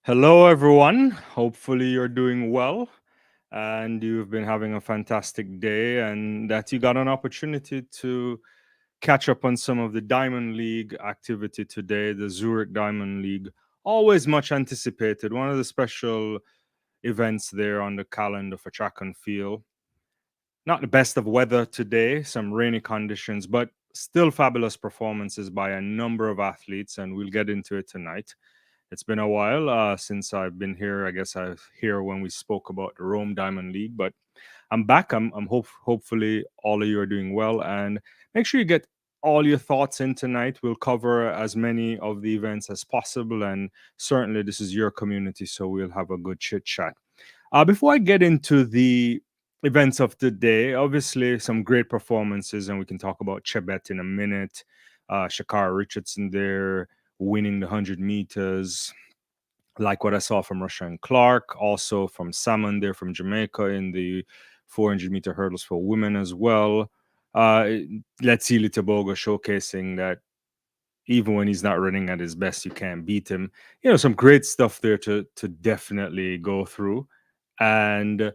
Hello, everyone. Hopefully, you're doing well and you've been having a fantastic day, and that you got an opportunity to catch up on some of the Diamond League activity today, the Zurich Diamond League. Always much anticipated, one of the special events there on the calendar for track and field. Not the best of weather today, some rainy conditions, but still fabulous performances by a number of athletes, and we'll get into it tonight. It's been a while since I've been here. I guess I was here when we spoke about the Rome Diamond League, but I'm back. Hopefully all of you are doing well, and make sure you get all your thoughts in tonight. We'll cover as many of the events as possible, and certainly this is your community, so we'll have a good chit chat. Before I get into the events of the day, obviously some great performances, and we can talk about Chebet in a minute. Sha'Carri Richardson there winning the 100 meters, like what I saw from Russia and Clark, also from Salmon there from Jamaica in the 400-meter hurdles for women as well. Letsile Tebogo showcasing that even when he's not running at his best, you can't beat him. Some great stuff there to definitely go through, and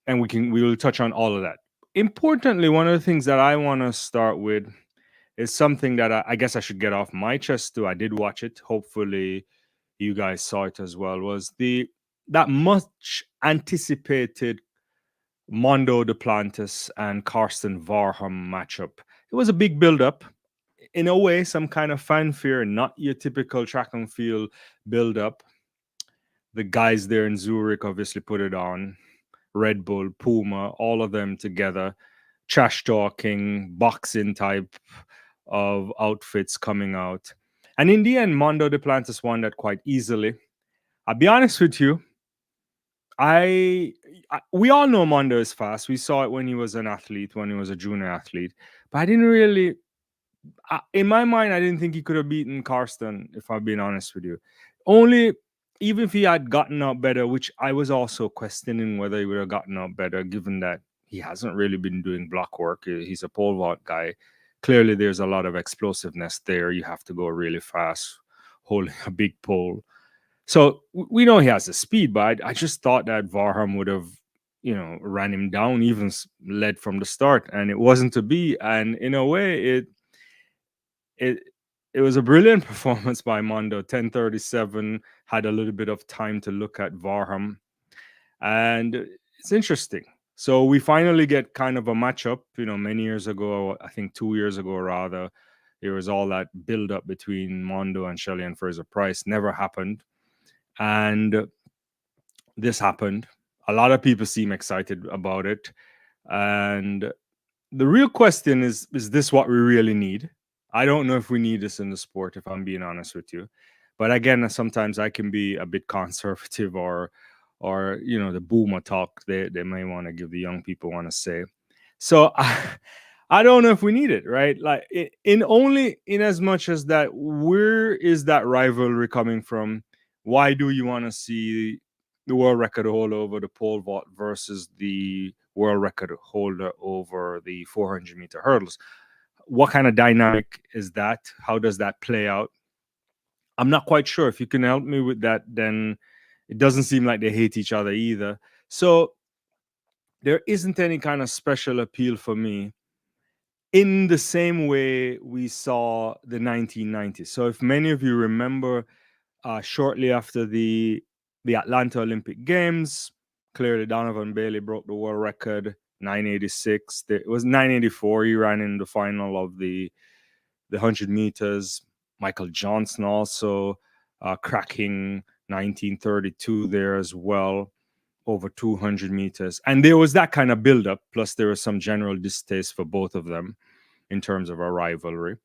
we will touch on all of that. Importantly, one of the things that I want to start with is something that I guess I should get off my chest too. I did watch it. Hopefully, you guys saw it as well. Was that much anticipated Mondo Duplantis and Karsten Warholm matchup? It was a big build-up. In a way, some kind of fanfare, not your typical track and field build-up. The guys there in Zurich obviously put it on. Red Bull, Puma, all of them together, trash talking, boxing type of outfits coming out. And in the end, Mondo Duplantis won that quite easily. I'll be honest with you. We all know Mondo is fast. We saw it when he was an athlete, when he was a junior athlete. But I didn't really, in my mind, I didn't think he could have beaten Karsten, if I'm being honest with you. Only, even if he had gotten out better, which I was also questioning whether he would have gotten out better, given that he hasn't really been doing block work. He's a pole vault guy. Clearly, there's a lot of explosiveness there. You have to go really fast, holding a big pole. So we know he has the speed, but I just thought that Varham would have, ran him down, even led from the start, and it wasn't to be. And in a way, it was a brilliant performance by Mondo. 10:37, had a little bit of time to look at Varham, and it's interesting. So we finally get kind of a matchup. Many years ago, I think 2 years ago rather, there was all that build up between Mondo and Shelley and Fraser Price. Never happened. And this happened. A lot of people seem excited about it. And the real question is this what we really need? I don't know if we need this in the sport, if I'm being honest with you. But again, sometimes I can be a bit conservative or the boomer talk they may want to give the young people want to say. So I don't know if we need it, right? Like in as much as that, where is that rivalry coming from? Why do you want to see the world record holder over the pole vault versus the world record holder over the 400-meter hurdles? What kind of dynamic is that? How does that play out? I'm not quite sure. If you can help me with that, then it doesn't seem like they hate each other either. So there isn't any kind of special appeal for me in the same way we saw the 1990s. So if many of you remember, shortly after the Atlanta Olympic Games, clearly Donovan Bailey broke the world record, 986. It was 984. He ran in the final of the 100 meters. Michael Johnson also cracking 1932 there as well, over 200 meters. And there was that kind of build-up, plus there was some general distaste for both of them in terms of a rivalry.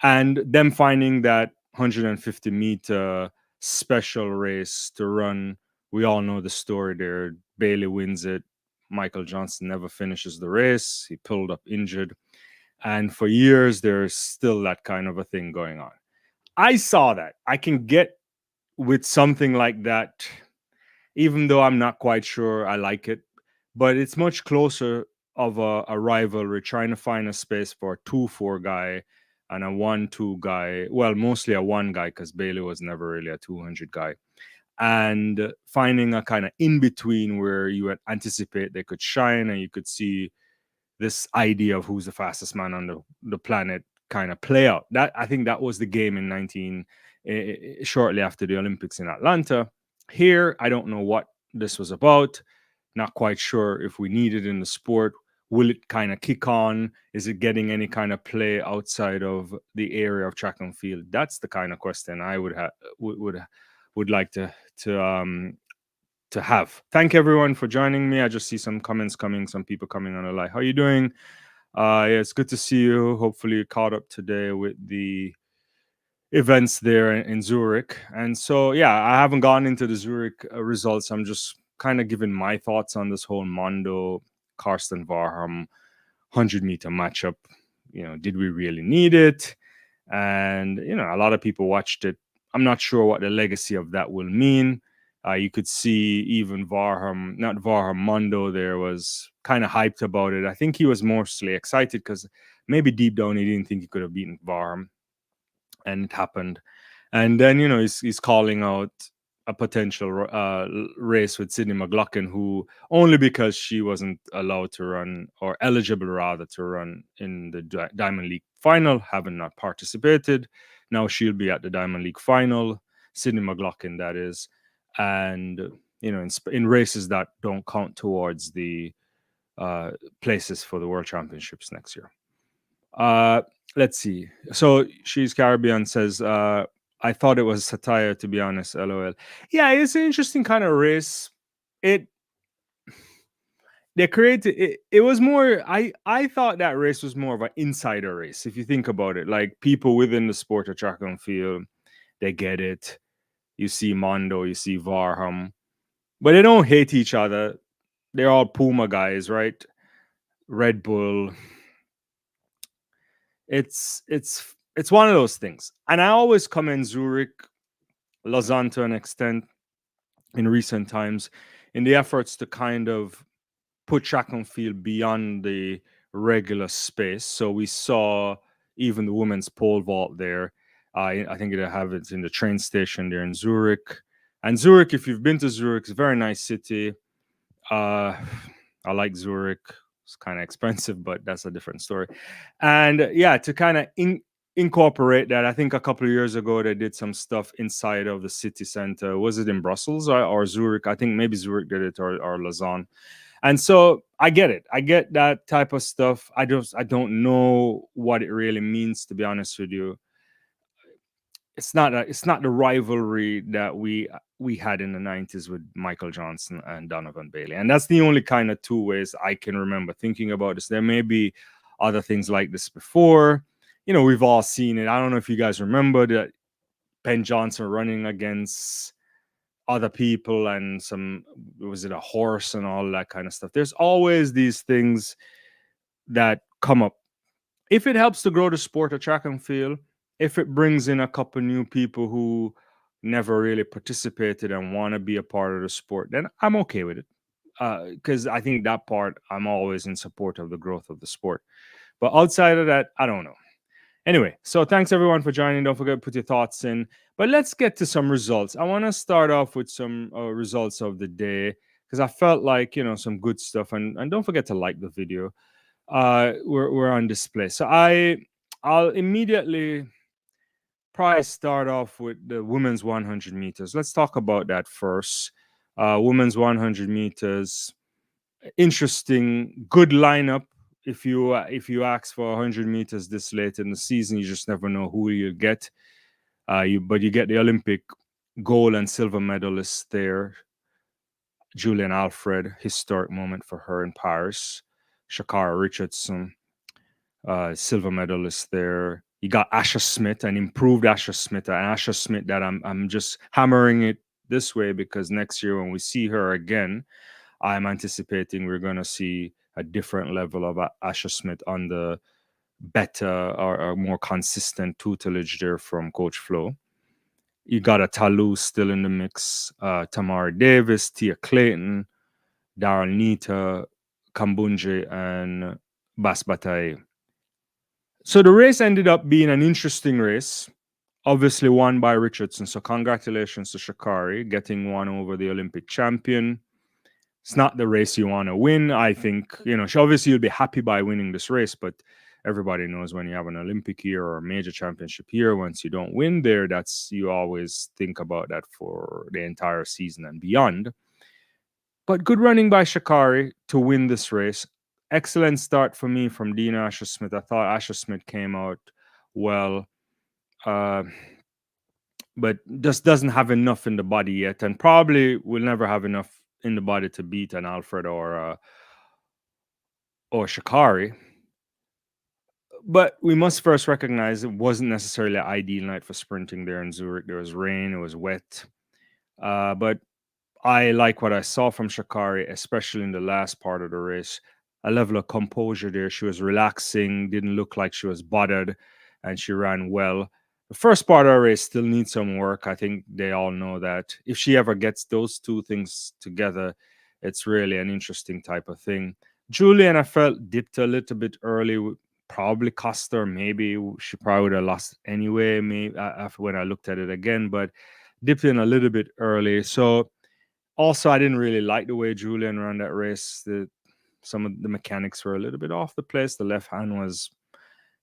And them finding that 150-meter special race to run, we all know the story there. Bailey wins it. Michael Johnson never finishes the race. He pulled up injured. And for years, there's still that kind of a thing going on. I saw that. I can get with something like that, even though I'm not quite sure I like it. But it's much closer of a rivalry, trying to find a space for a 2-4 guy and a 1-2 guy. Well, mostly a 1 guy because Bailey was never really a 200 guy. And finding a kind of in between where you would anticipate they could shine and you could see this idea of who's the fastest man on the planet kind of play out. That I think that was the game in shortly after the Olympics in Atlanta. Here, I don't know what this was about. Not quite sure if we need it in the sport. Will it kind of kick on? Is it getting any kind of play outside of the area of track and field? That's the kind of question I would like to have. Thank everyone for joining me. I just see some comments coming, some people coming on the live. How are you doing? Yeah, it's good to see you. Hopefully you caught up today with the events there in Zurich. And so, yeah, I haven't gone into the Zurich results. I'm just kind of giving my thoughts on this whole Mondo, Karsten Warholm 100-meter matchup. Did we really need it? And, a lot of people watched it. I'm not sure what the legacy of that will mean. You could see even Mondo there was kind of hyped about it. I think he was mostly excited because maybe deep down he didn't think he could have beaten Warholm. And it happened. And then, he's calling out a potential race with Sydney McLaughlin, who only because she wasn't allowed to run, or eligible rather, to run in the Diamond League final, having not participated. Now she'll be at the Diamond League final, Sydney McLaughlin, that is. And, in races that don't count towards the places for the World Championships next year. Let's see. So She's Caribbean says, I thought it was satire, to be honest, LOL. Yeah, it's an interesting kind of race. They created it. It was more, I thought that race was more of an insider race, if you think about it. Like, people within the sport of track and field, they get it. You see Mondo, you see Warholm, but they don't hate each other. They're all Puma guys, right? Red Bull. It's one of those things. And I always commend Zurich, Lausanne to an extent in recent times, in the efforts to kind of put track and field beyond the regular space. So we saw even the women's pole vault there. I think it'll have it in the train station there in Zurich. And Zurich, if you've been to Zurich, it's a very nice city. I like Zurich. It's kind of expensive, but that's a different story. And yeah, to kind of incorporate that, I think a couple of years ago they did some stuff inside of the city center. Was it in Brussels or Zurich? I think maybe Zurich did it, or Lausanne. And so I get it. I get that type of stuff. I don't know what it really means, to be honest with you. It's not the rivalry that we had in the 90s with Michael Johnson and Donovan Bailey. And that's the only kind of two ways I can remember thinking about this. There may be other things like this before. We've all seen it. I don't know if you guys remember that Ben Johnson running against other people and was it a horse and all that kind of stuff. There's always these things that come up. If it helps to grow the sport of track and field, if it brings in a couple new people who never really participated and want to be a part of the sport, then I'm okay with it. Because I think that part, I'm always in support of the growth of the sport. But outside of that, I don't know. Anyway, so thanks everyone for joining. Don't forget to put your thoughts in. But let's get to some results. I want to start off with some results of the day, because I felt like, some good stuff. And don't forget to like the video. We're on display. So I'll immediately probably start off with the women's 100 meters. Let's talk about that first. Women's 100 meters, interesting, good lineup. If you ask for 100 meters this late in the season, you just never know who you'll get. But you get the Olympic gold and silver medalists there. Julien Alfred, historic moment for her in Paris. Sha'Carri Richardson, silver medalist there. You got Asher Smith, an improved Asher Smith, that I'm just hammering it this way because next year when we see her again, I'm anticipating we're going to see a different level of Asher Smith under better or more consistent tutelage there from Coach Flo. You got a Talou still in the mix, Tamara Davis, Tia Clayton, Daryl Nita, Kambunje, and Bas Bataille. So the race ended up being an interesting race, obviously won by Richardson. So congratulations to Sha'Carri getting one over the Olympic champion. It's not the race you want to win. I think, obviously you'll be happy by winning this race, but everybody knows when you have an Olympic year or a major championship year, once you don't win there, you always think about that for the entire season and beyond. But good running by Sha'Carri to win this race. Excellent start for me from Dina Asher-Smith. I thought Asher-Smith came out well, but just doesn't have enough in the body yet, and probably will never have enough in the body to beat an Alfred or Sha'Carri. But we must first recognize it wasn't necessarily an ideal night for sprinting there in Zurich. There was rain, it was wet. But I like what I saw from Sha'Carri, especially in the last part of the race. A level of composure there. She was relaxing, didn't look like she was bothered, and she ran well. The first part of the race still needs some work. I think they all know that. If she ever gets those two things together, it's really an interesting type of thing. Julien, I felt, dipped a little bit early, probably cost her. Maybe she probably would have lost anyway, maybe after when I looked at it again, but dipped in a little bit early. So also, I didn't really like the way Julien ran that race. Some of the mechanics were a little bit off the place. The left hand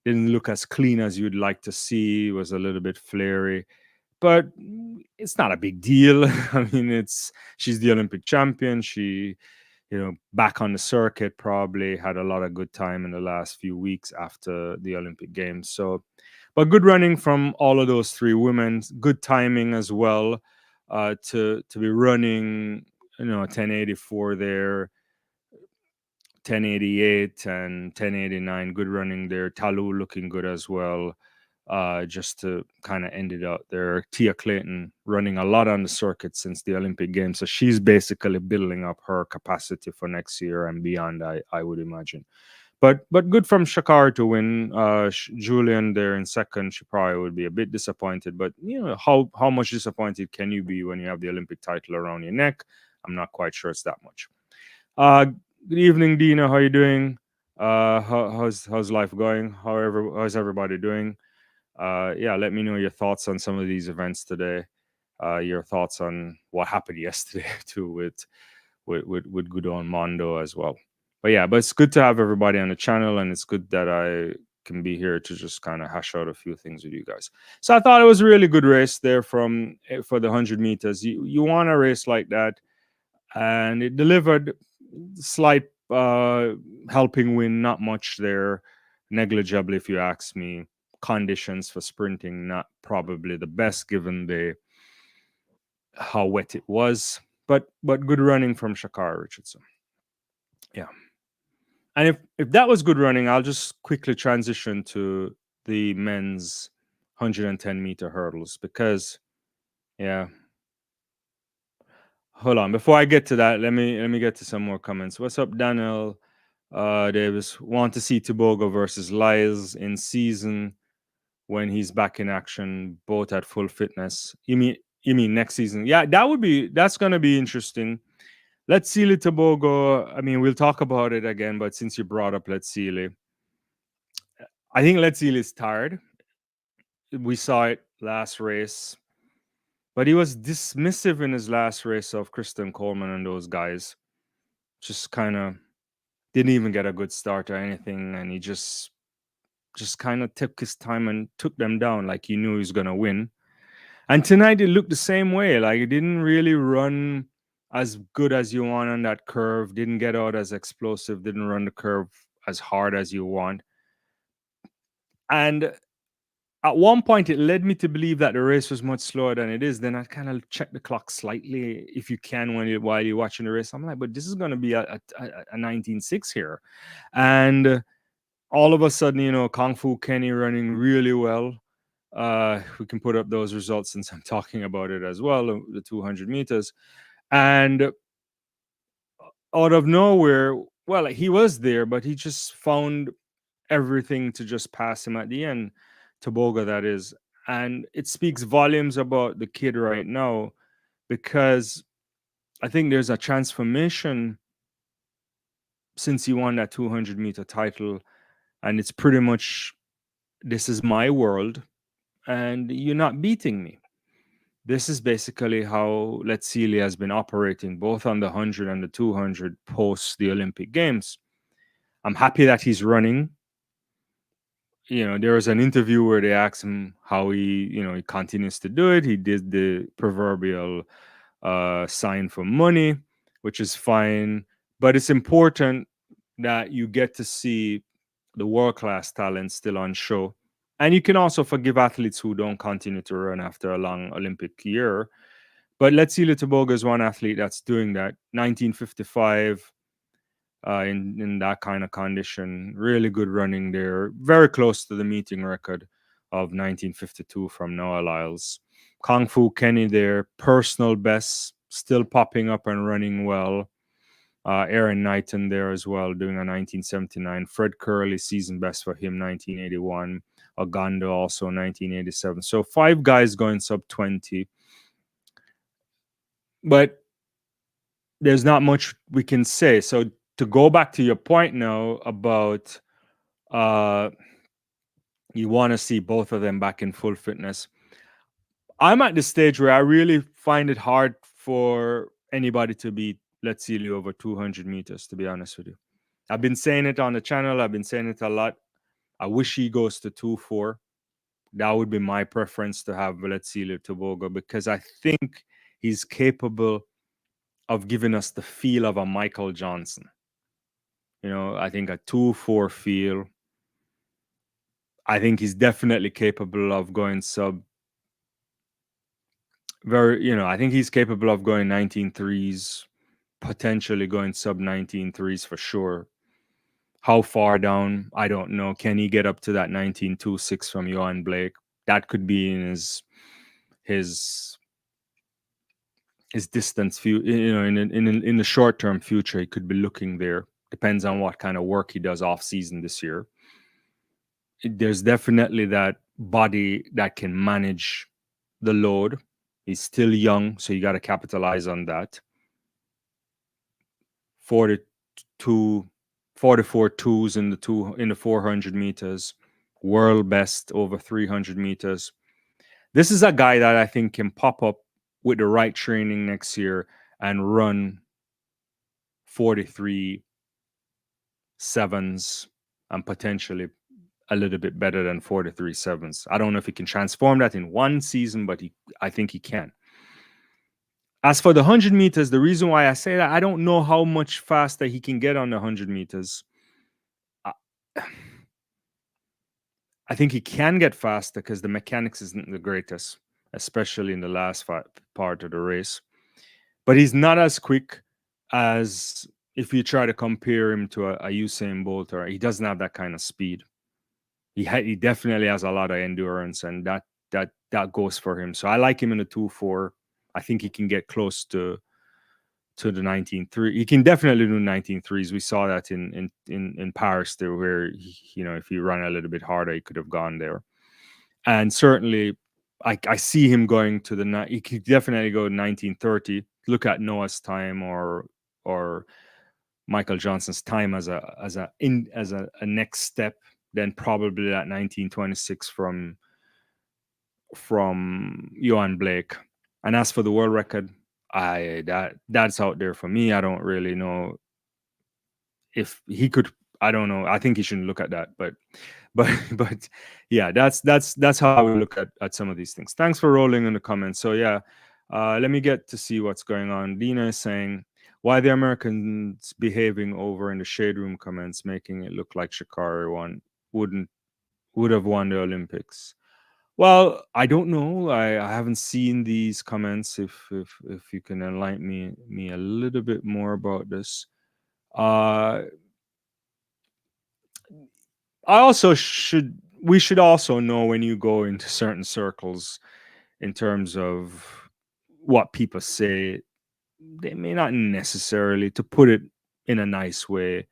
didn't look as clean as you'd like to see. It was a little bit flary, but it's not a big deal. I mean, she's the Olympic champion. She, back on the circuit, probably had a lot of good time in the last few weeks after the Olympic Games. So, but good running from all of those three women. Good timing as well. To be running, 1084 there, 1088 and 1089. Good running there. Talu looking good as well. Just to kind of end it out there. Tia Clayton running a lot on the circuit since the Olympic Games, so she's basically building up her capacity for next year and beyond. I would imagine. But good from Sha'Carri to win. Julien there in second. She probably would be a bit disappointed. But how much disappointed can you be when you have the Olympic title around your neck? I'm not quite sure it's that much. Good evening, Dina. How are you doing? How's life going? How's everybody doing? Let me know your thoughts on some of these events today. Your thoughts on what happened yesterday too with good on Mondo as well. But it's good to have everybody on the channel, and it's good that I can be here to just kind of hash out a few things with you guys. So I thought it was a really good race there for the 100 meters. You want a race like that, and it delivered. Slight helping win, not much there, negligible if you ask me. Conditions for sprinting not probably the best given how wet it was, but good running from Sha'Carri Richardson. Yeah. And if that was good running, I'll just quickly transition to the men's 110 meter hurdles because, hold on. Before I get to that, let me get to some more comments. What's up, Daniel Davis? Want to see Tebogo versus Lyles in season when he's back in action, both at full fitness. You mean next season? Yeah, that's gonna be interesting. Letsile Tebogo, I mean, we'll talk about it again, but since you brought up Letsile, I think Letsile is tired. We saw it last race, but he was dismissive in his last race of Kristen Coleman and those guys. Just kind of didn't even get a good start or anything, and he just kind of took his time and took them down like he knew he was gonna win. And tonight it looked the same way. Like it didn't really run as good as you want on that curve, didn't get out as explosive, didn't run the curve as hard as you want. And at one point, it led me to believe that the race was much slower than it is. Then I kind of checked the clock slightly, if you can, while you're watching the race. I'm like, but this is going to be a 19.6 here. And all of a sudden, Kung Fu Kenny running really well. We can put up those results since I'm talking about it as well, the 200 meters. And out of nowhere, well, he was there, but he just found everything to just pass him at the end. Tebogo, that is. And it speaks volumes about the kid right now, because I think there's a transformation since he won that 200 meter title. And it's pretty much this is my world, and you're not beating me. This is basically how Letsile has been operating, both on the 100 and the 200 post the Olympic Games. I'm happy that he's running. There was an interview where they asked him how he continues to do it. He did the proverbial sign for money, which is fine. But it's important that you get to see the world-class talent still on show. And you can also forgive athletes who don't continue to run after a long Olympic year. But Letsile Tebogo is one athlete that's doing that. 1955 in that kind of condition. Really good running there. Very close to the meeting record of 1952 from Noah Lyles. Kung Fu Kenny there. Personal best. Still popping up and running well. Aaron Knighton there as well, doing a 1979. Fred Curley, season best for him, 1981. Ogando also 1987. So 5 guys going sub 20. But there's not much we can say. So to go back to your point now about you want to see both of them back in full fitness. I'm at the stage where I really find it hard for anybody to beat Letsile over 200 meters, to be honest with you. I've been saying it on the channel. I've been saying it a lot. I wish he goes to 2-4. That would be my preference, to have Letsile Tebogo, because I think he's capable of giving us the feel of a Michael Johnson. I think a 2-4 feel. I think he's definitely capable of going sub. I think he's capable of going 19.3s, potentially going sub 19.3s for sure. How far down? I don't know. Can he get up to that 19.26 from Johan Blake? That could be in his distance. In the short term future, he could be looking there. Depends on what kind of work he does off season this year. There's definitely that body that can manage the load. He's still young, so you got to capitalize on that. 44 twos in the 400 meters, world best over 300 meters. This is a guy that I think can pop up with the right training next year and run 43 sevens and potentially a little bit better than 43 sevens. I don't know if he can transform that in one season, but I think he can. As for the 100 meters, the reason why I say that, I don't know how much faster he can get on the 100 meters. I think he can get faster because the mechanics isn't the greatest, especially in the last part of the race. But he's not as quick as if you try to compare him to a Usain Bolt, or he doesn't have that kind of speed. He definitely has a lot of endurance, and that goes for him. So I like him in the 2-4. I think he can get close to the 19.3. He can definitely do 19.3s. We saw that in Paris there, where if he ran a little bit harder, he could have gone there. And certainly, I see him going to he could definitely go 19.30. Look at Noah's time or Michael Johnson's time as a next step. Then probably that 19.26 from Johan Blake. And as for the world record, that's out there for me. I don't really know if he could. I don't know. I think he shouldn't look at that. But yeah, that's how I would look at some of these things. Thanks for rolling in the comments. So yeah, let me get to see what's going on. Dina is saying, why the Americans behaving over in the shade room comments, making it look like Sha'Carri would have won the Olympics. Well, I don't know. I haven't seen these comments. If you can enlighten me a little bit more about this. We should also know when you go into certain circles in terms of what people say, they may not necessarily, to put it in a nice way,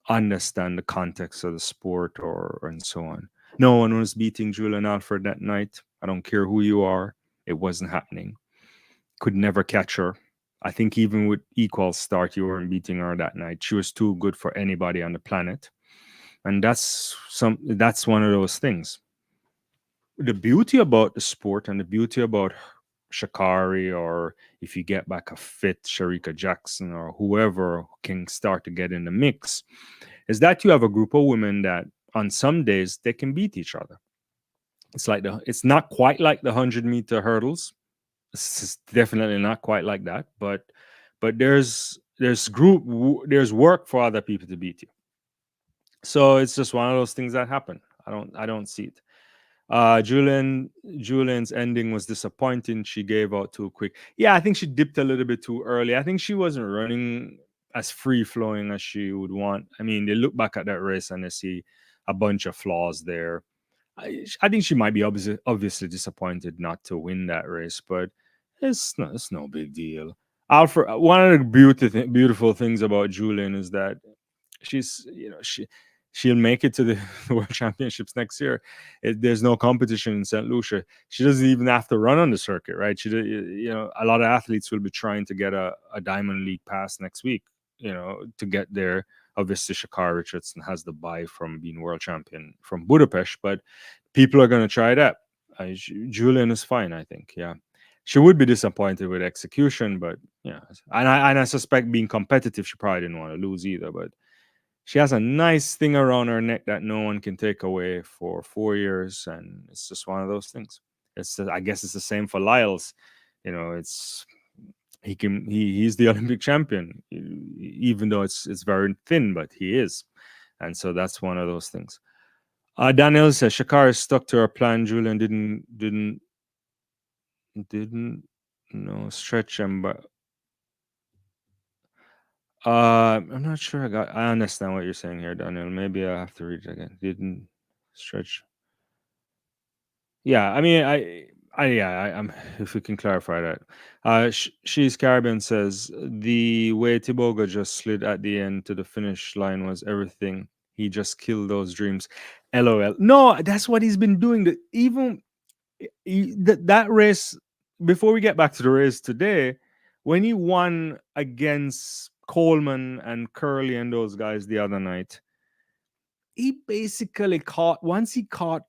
understand the context of the sport and so on. No one was beating Julien Alfred that night. I don't care who you are. It wasn't happening. Could never catch her. I think even with equal start, you weren't beating her that night. She was too good for anybody on the planet. And that's one of those things. The beauty about the sport and the beauty about Sha'Carri, or if you get back a fit Shericka Jackson or whoever can start to get in the mix, is that you have a group of women that on some days they can beat each other. It's not quite like the 100-meter hurdles. It's definitely not quite like that, but there's work for other people to beat you. So it's just one of those things that happen. I don't see it. Julian's ending was disappointing. She gave out too quick. Yeah, I think she dipped a little bit too early. I think she wasn't running as free flowing as she would want. I mean, they look back at that race and they see a bunch of flaws there. I think she might be obviously disappointed not to win that race, but it's no big deal. Alfred, one of the beautiful things about Julien is that she's, she'll make it to the World Championships next year. There's no competition in St. Lucia. She doesn't even have to run on the circuit, right? A lot of athletes will be trying to get a Diamond League pass next week, to get there. Obviously, Sha'Carri Richardson has the bye from being world champion from Budapest, but people are going to try that. Julien is fine, I think. Yeah, she would be disappointed with execution, but yeah, and I suspect being competitive, she probably didn't want to lose either. But she has a nice thing around her neck that no one can take away for 4 years, and it's just one of those things. I guess it's the same for Lyles. It's he's the Olympic champion, even though it's very thin, but he is, and so that's one of those things. Daniel says Sha'Carri stuck to her plan. Julien didn't stretch him, but I'm not sure I understand what you're saying here, Daniel. Maybe I have to read it again. Didn't stretch. Yeah, I mean, I'm. If we can clarify that, she's Caribbean says the way Tebogo just slid at the end to the finish line was everything. He just killed those dreams. LOL. No, that's what he's been doing. Even that race. Before we get back to the race today, when he won against Coleman and Curley and those guys the other night, he basically once he caught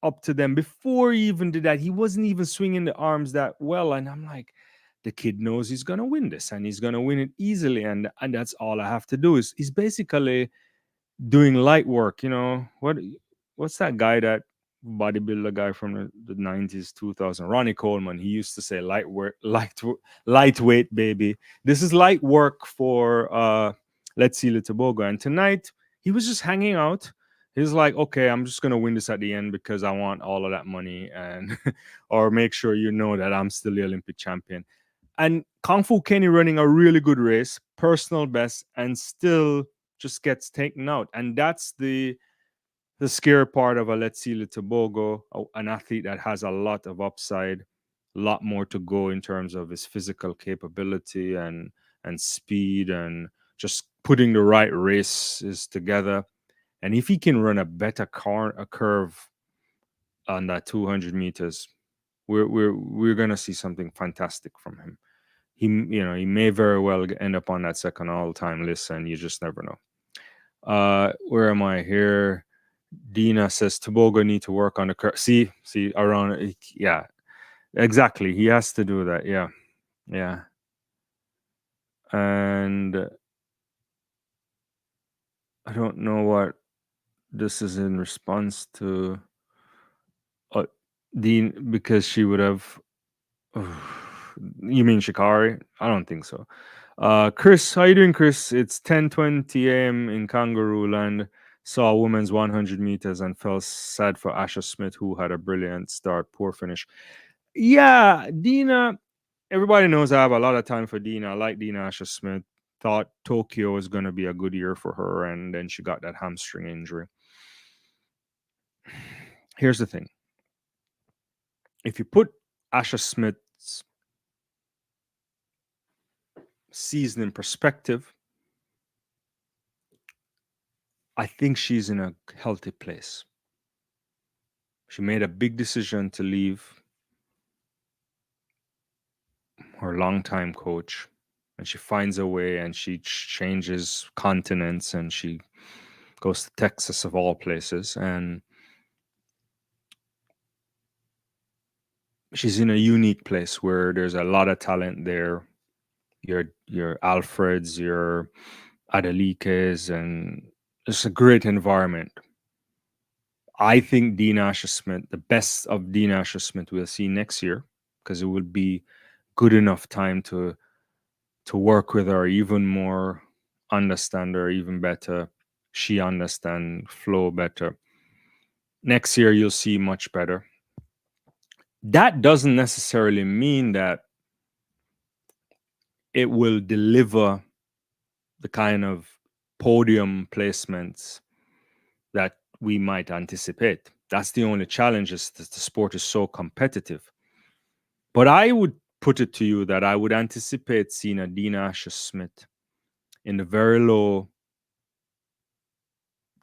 up to them, before he even did that, he wasn't even swinging the arms that well. And I'm like, the kid knows he's going to win this and he's going to win it easily. And that's all I have to do is he's basically doing light work. What's that guy, that bodybuilder guy from the 90s, 2000, Ronnie Coleman? He used to say lightweight, baby. This is light work for Letsile Tebogo. And tonight he was just hanging out. He's like, okay, I'm just gonna win this at the end because I want all of that money, and or make sure that I'm still the Olympic champion. And Kung Fu Kenny running a really good race, personal best, and still just gets taken out. And that's the scary part of a Letsile Tebogo, an athlete that has a lot of upside, a lot more to go in terms of his physical capability and speed, and just putting the right races together. And if he can run a better curve on that 200 meters, we're gonna see something fantastic from him. He may very well end up on that second all-time list, and you just never know. Where am I here? Dina says Tebogo need to work on the curve. See around. Yeah, exactly. He has to do that. Yeah. And I don't know what this is in response to. Dean, because she would have. You mean Sha'Carri? I don't think so. Chris, how you doing, Chris? It's 10:20 a.m. in Kangaroo Land. Saw a women's 100 meters and felt sad for Asha Smith, who had a brilliant start, poor finish. Yeah, Dina. Everybody knows I have a lot of time for Dina. I like Dina Asha Smith. Thought Tokyo was going to be a good year for her, and then she got that hamstring injury. Here's the thing. If you put Asha Smith's season in perspective, I think she's in a healthy place. She made a big decision to leave her longtime coach, and she finds a way, and she changes continents, and she goes to Texas of all places, and she's in a unique place where there's a lot of talent there. Your Alfreds, your Adelikes, and it's a great environment. I think Dean Asher-Smith, the best of Dean Asher-Smith, we'll see next year, because it will be good enough time to work with her even more, understand her even better. She understand flow better. Next year, you'll see much better. That doesn't necessarily mean that it will deliver the kind of podium placements that we might anticipate. That's the only challenge, is that the sport is so competitive. But I would put it to you that I would anticipate seeing a Dean Asher-Smith in the very low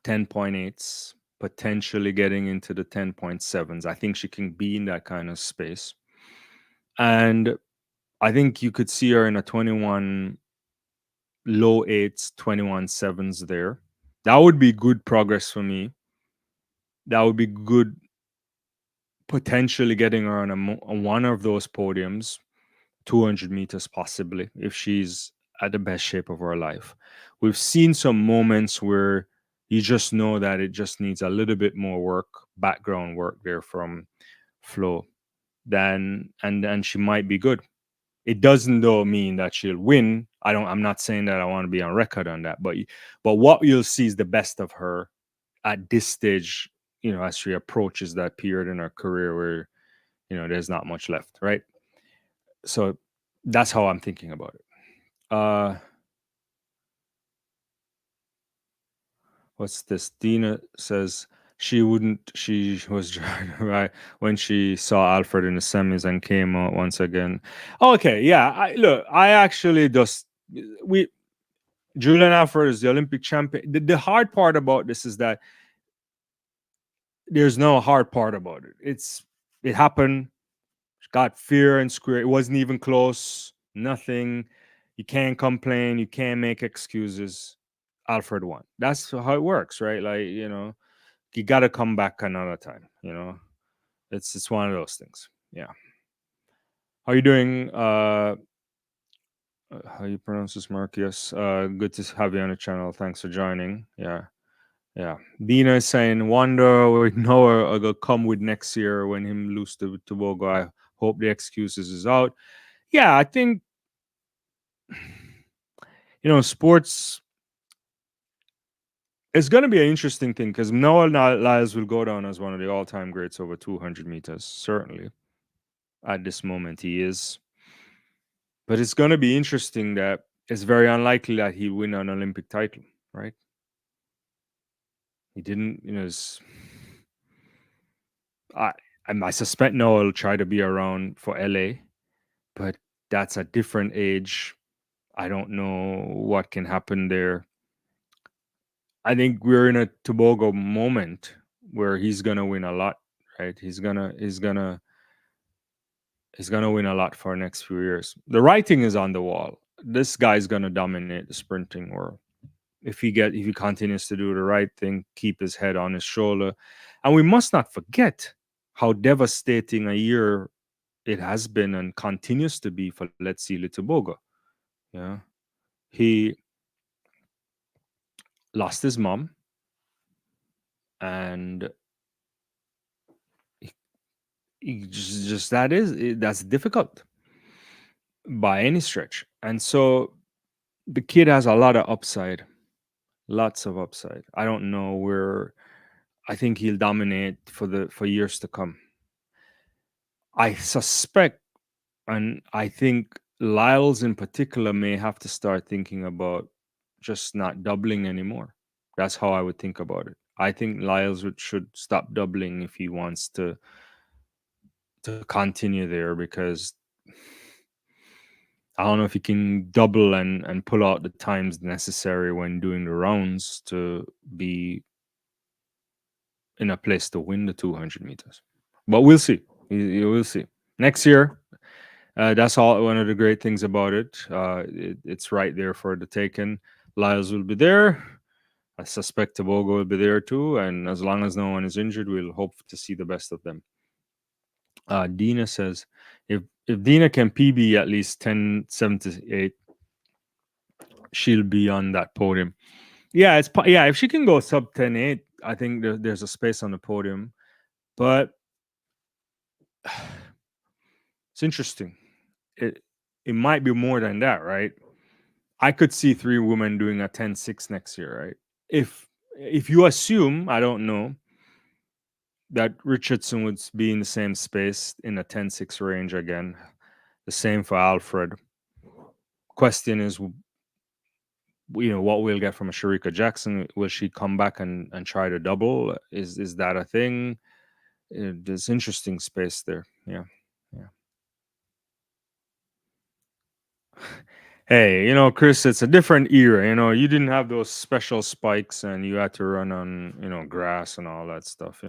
10.8s, potentially getting into the 10.7s. I think she can be in that kind of space. And I think you could see her in a 21 low 8s, 21 7s there. That would be good progress for me. That would be good, potentially getting her on one of those podiums, 200 meters possibly, if she's at the best shape of her life. We've seen some moments where you just know that it just needs a little bit more work, background work there from Flo, and she might be good. It doesn't though mean that she'll win. I'm not saying that I want to be on record on that, but what you'll see is the best of her at this stage, as she approaches that period in her career where, there's not much left, right? So that's how I'm thinking about it. What's this? Dina says she was right when she saw Alfred in the semis and came out once again. Okay, yeah. I actually Julien Alfred is the Olympic champion. The hard part about this is that there's no hard part about it. It happened. Got fair and square. It wasn't even close. Nothing. You can't complain. You can't make excuses. Alfred won. That's how it works, right? Like, you got to come back another time. It's one of those things. Yeah. How you doing? How you pronounce this, Mark? Yes. Good to have you on the channel. Thanks for joining. Yeah. Dina is saying, wonder what Noah will come with next year when him lose to Tebogo. I hope the excuses is out. Yeah, I think, sports, it's going to be an interesting thing, because Noah Lyles will go down as one of the all-time greats over 200 meters. Certainly. At this moment, he is. But it's going to be interesting that it's very unlikely that he win an Olympic title, right? He didn't, I suspect Noah will try to be around for LA, but that's a different age. I don't know what can happen there. I think we're in a Tebogo moment where he's gonna win a lot, right? He's gonna win a lot for the next few years. The writing is on the wall. This guy's gonna dominate the sprinting world. If he continues to do the right thing, keep his head on his shoulder. And we must not forget how devastating a year it has been and continues to be for Letsile Tebogo. Yeah. He lost his mom, and that's difficult by any stretch. And so the kid has a lot of upside, lots of upside. I don't know where. I think he'll dominate for years to come. I suspect, and I think Lyles in particular may have to start thinking about just not doubling anymore. That's how I would think about it. I think Lyles should stop doubling if he wants to continue there, because I don't know if he can double and pull out the times necessary when doing the rounds to be in a place to win the 200 meters. But we'll see. You will see. Next year, that's all. One of the great things about it. It's right there for the taking. Lyles will be there. I suspect Tebogo will be there too, and as long as no one is injured, we'll hope to see the best of them. Dina says, if Dina can PB at least 10.78, she'll be on that podium. Yeah, if she can go sub 10.8, I think there's a space on the podium. But it's interesting. It might be more than that, right? I could see 3 women doing a 10.6 next year, right? If you assume, I don't know, that Richardson would be in the same space in a 10.6 range again. The same for Alfred. Question is, what we'll get from a Sharika Jackson. Will she come back and try to double? Is that a thing? There's interesting space there. Yeah. Hey, Chris, it's a different era. You didn't have those special spikes and you had to run on, grass and all that stuff,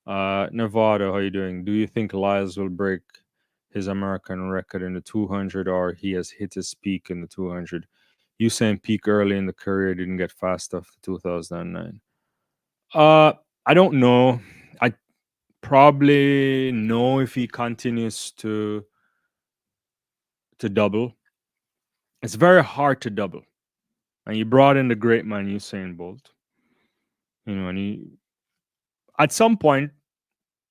Nevada, how you doing? Do you think Lyles will break his American record in the 200 or he has hit his peak in the 200? You saying peak early in the career, didn't get fast after 2009. I don't know. I probably know if he continues to double. It's very hard to double. And you brought in the great man Usain Bolt. And at some point,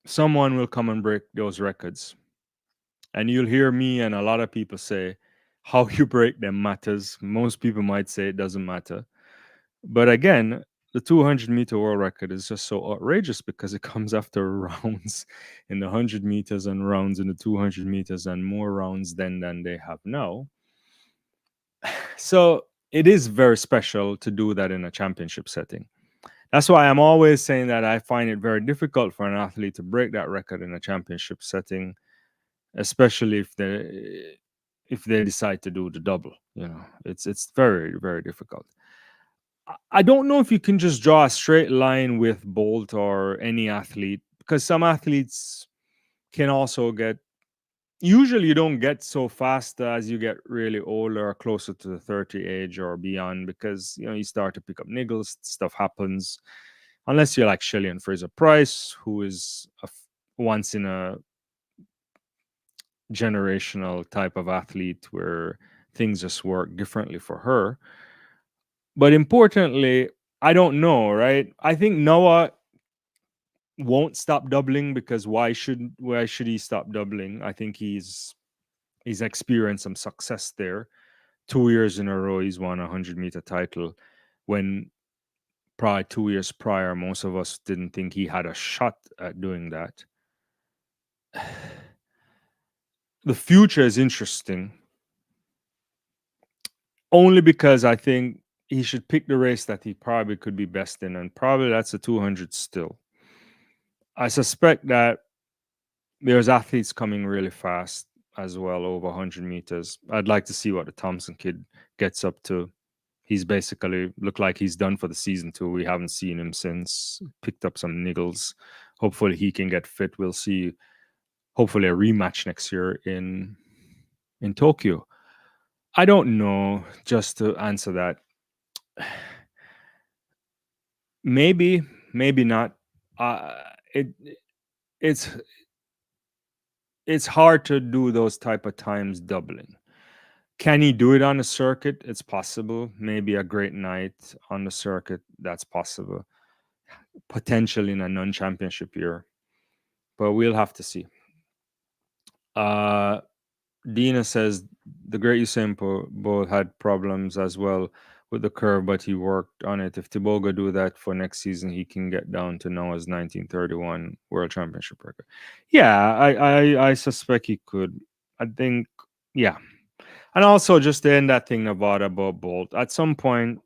someone will come and break those records. And you'll hear me and a lot of people say, how you break them matters. Most people might say it doesn't matter. But again, the 200-meter world record is just so outrageous because it comes after rounds in the 100 meters and rounds in the 200 meters and more rounds than they have now. So it is very special to do that in a championship setting. That's why I'm always saying that I find it very difficult for an athlete to break that record in a championship setting, especially if they decide to do the double. It's very, very difficult. I don't know if you can just draw a straight line with Bolt or any athlete, because some athletes can also get. Usually, you don't get so fast as you get really older, or closer to the 30 age or beyond, because you start to pick up niggles. Stuff happens, unless you're like Shelley Fraser-Pryce, who is once in a generational type of athlete where things just work differently for her. But importantly, I don't know, right? I think Noah won't stop doubling because why should he stop doubling? I think he's experienced some success there. 2 years in a row, he's won a 100-meter title. When probably 2 years prior, most of us didn't think he had a shot at doing that. The future is interesting, only because I think he should pick the race that he probably could be best in, and probably that's a 200 still. I suspect that there's athletes coming really fast as well, over 100 meters. I'd like to see what the Thompson kid gets up to. He's basically looked like he's done for the season too. We haven't seen him since. Picked up some niggles. Hopefully he can get fit. We'll see hopefully a rematch next year in Tokyo. I don't know, just to answer that. Maybe not. It's hard to do those type of times doubling. Can he do it on the circuit? It's possible. Maybe a great night on the circuit, that's possible. Potentially in a non-championship year, but we'll have to see. Dina says the great Usain Bolt had problems as well with the curve, but he worked on it. If Tebogo do that for next season, he can get down to Noah's 1931 World Championship record. Yeah, I suspect he could. I think, yeah. And also just to end that thing about Bolt, at some point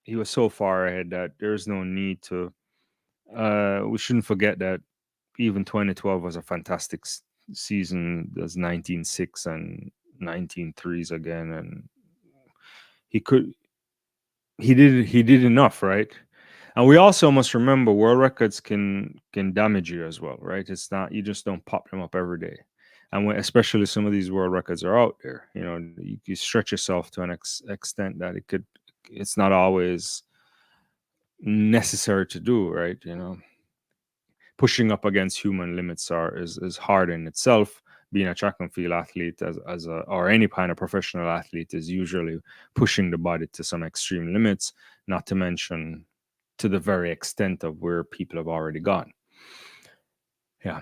he was so far ahead that there's no need to. We shouldn't forget that even 2012 was a fantastic season. There's 19.6 and 19.3s again, and he did enough, right? And we also must remember world records can damage you as well, right? It's not, you just don't pop them up every day. And when, especially some of these world records are out there, you stretch yourself to an extent that it's not always necessary to do, right? Pushing up against human limits is hard in itself. Being a track and field athlete or any kind of professional athlete is usually pushing the body to some extreme limits, not to mention to the very extent of where people have already gone. Yeah.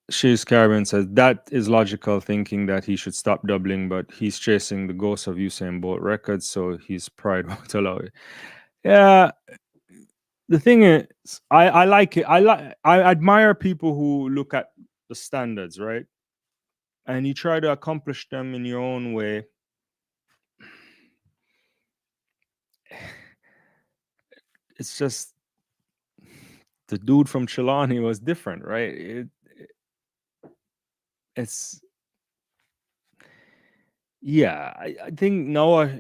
She's Caribbean says that is logical thinking that he should stop doubling, but he's chasing the ghost of Usain Bolt records, so his pride won't allow it. Yeah, the thing is, I like it. I admire people who look at the standards, right? And you try to accomplish them in your own way. It's just the dude from Chilani was different, right? It's yeah. I think Noah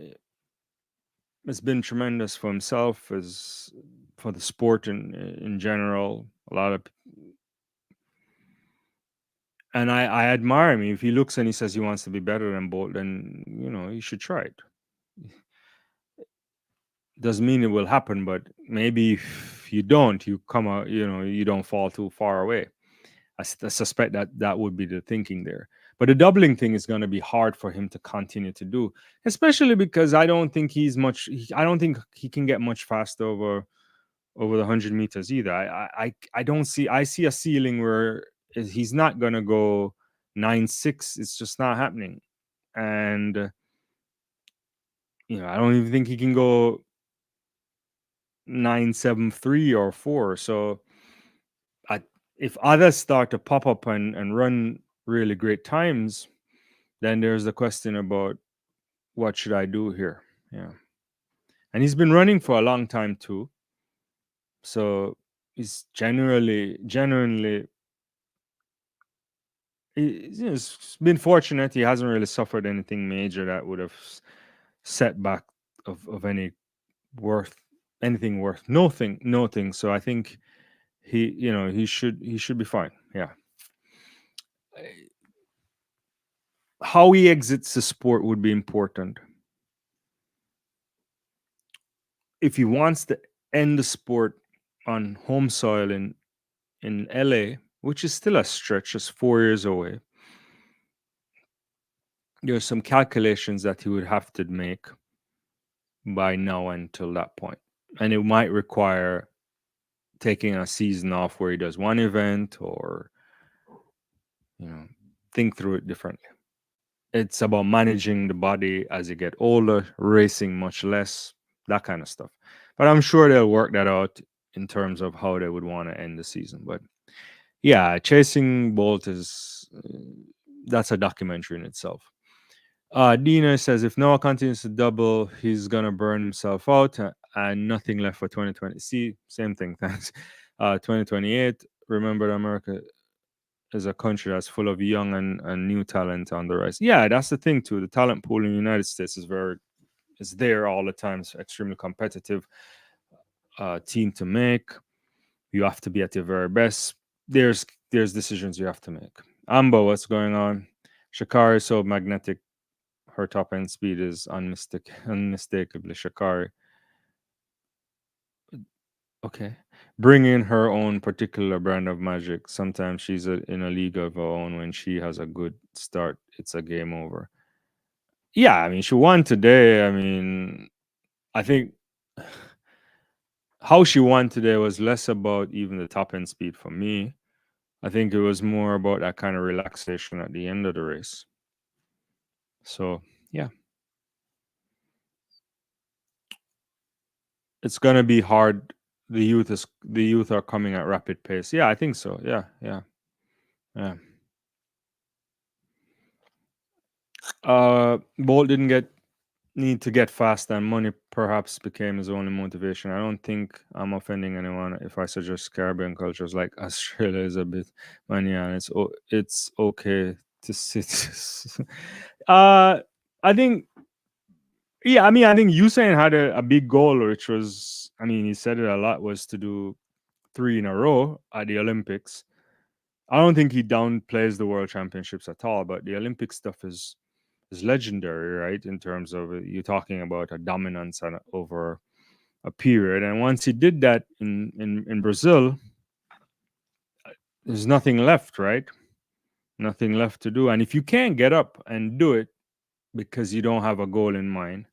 has been tremendous for himself, as for the sport in general. A lot of, and I admire him. If he looks and he says he wants to be better than Bolt, then you should try it. Doesn't mean it will happen, but maybe if you don't, you come out, you don't fall too far away. I suspect that would be the thinking there. But the doubling thing is going to be hard for him to continue to do, especially because I don't think I don't think he can get much faster over the 100 meters either. I don't see. I see a ceiling where he's not going to go 9.6. It's just not happening, and I don't even think he can go 9.73 or 4. So if others start to pop up and run really great times, then there's the question about what should I do here. Yeah, and he's been running for a long time too, so he's genuinely he's been fortunate. He hasn't really suffered anything major that would have set back of anything worth nothing. So I think he should be fine. Yeah. How he exits the sport would be important. If he wants to end the sport on home soil in LA, which is still a stretch, just 4 years away, there's some calculations that he would have to make by now until that point. And it might require taking a season off where he does one event, or think through it differently. It's about managing the body as you get older, racing much less, that kind of stuff. But I'm sure they'll work that out in terms of how they would want to end the season. But yeah, chasing Bolt that's a documentary in itself. Dina says if Noah continues to double, he's gonna burn himself out and nothing left for 2020. See, same thing. Thanks. 2028. Remember, America is a country that's full of young and new talent on the rise. Yeah, that's the thing too. The talent pool in the United States is there all the time. It's extremely competitive team to make. You have to be at your very best. There's decisions you have to make. Ambo, what's going on? Sha'Carri is so magnetic. Her top end speed is unmistakably Sha'Carri. Okay. Bring in her own particular brand of magic. Sometimes she's in a league of her own. When she has a good start, it's a game over. Yeah, I mean, she won today. I mean, I think how she won today was less about even the top end speed for me. I think it was more about that kind of relaxation at the end of the race. So, yeah. It's going to be hard. The youth are coming at rapid pace. Yeah, I think so. Yeah. Bolt didn't need to get fast, and money perhaps became his only motivation. I don't think I'm offending anyone if I suggest Caribbean cultures like Australia is a bit manyan. It's okay to sit. I think I think Usain had a big goal, which was, he said it a lot, was to do 3 in a row at the Olympics. I don't think he downplays the World Championships at all, but the Olympic stuff is legendary, right? In terms of you talking about a dominance over a period. And once he did that in Brazil, there's nothing left, right? Nothing left to do. And if you can't get up and do it because you don't have a goal in mind,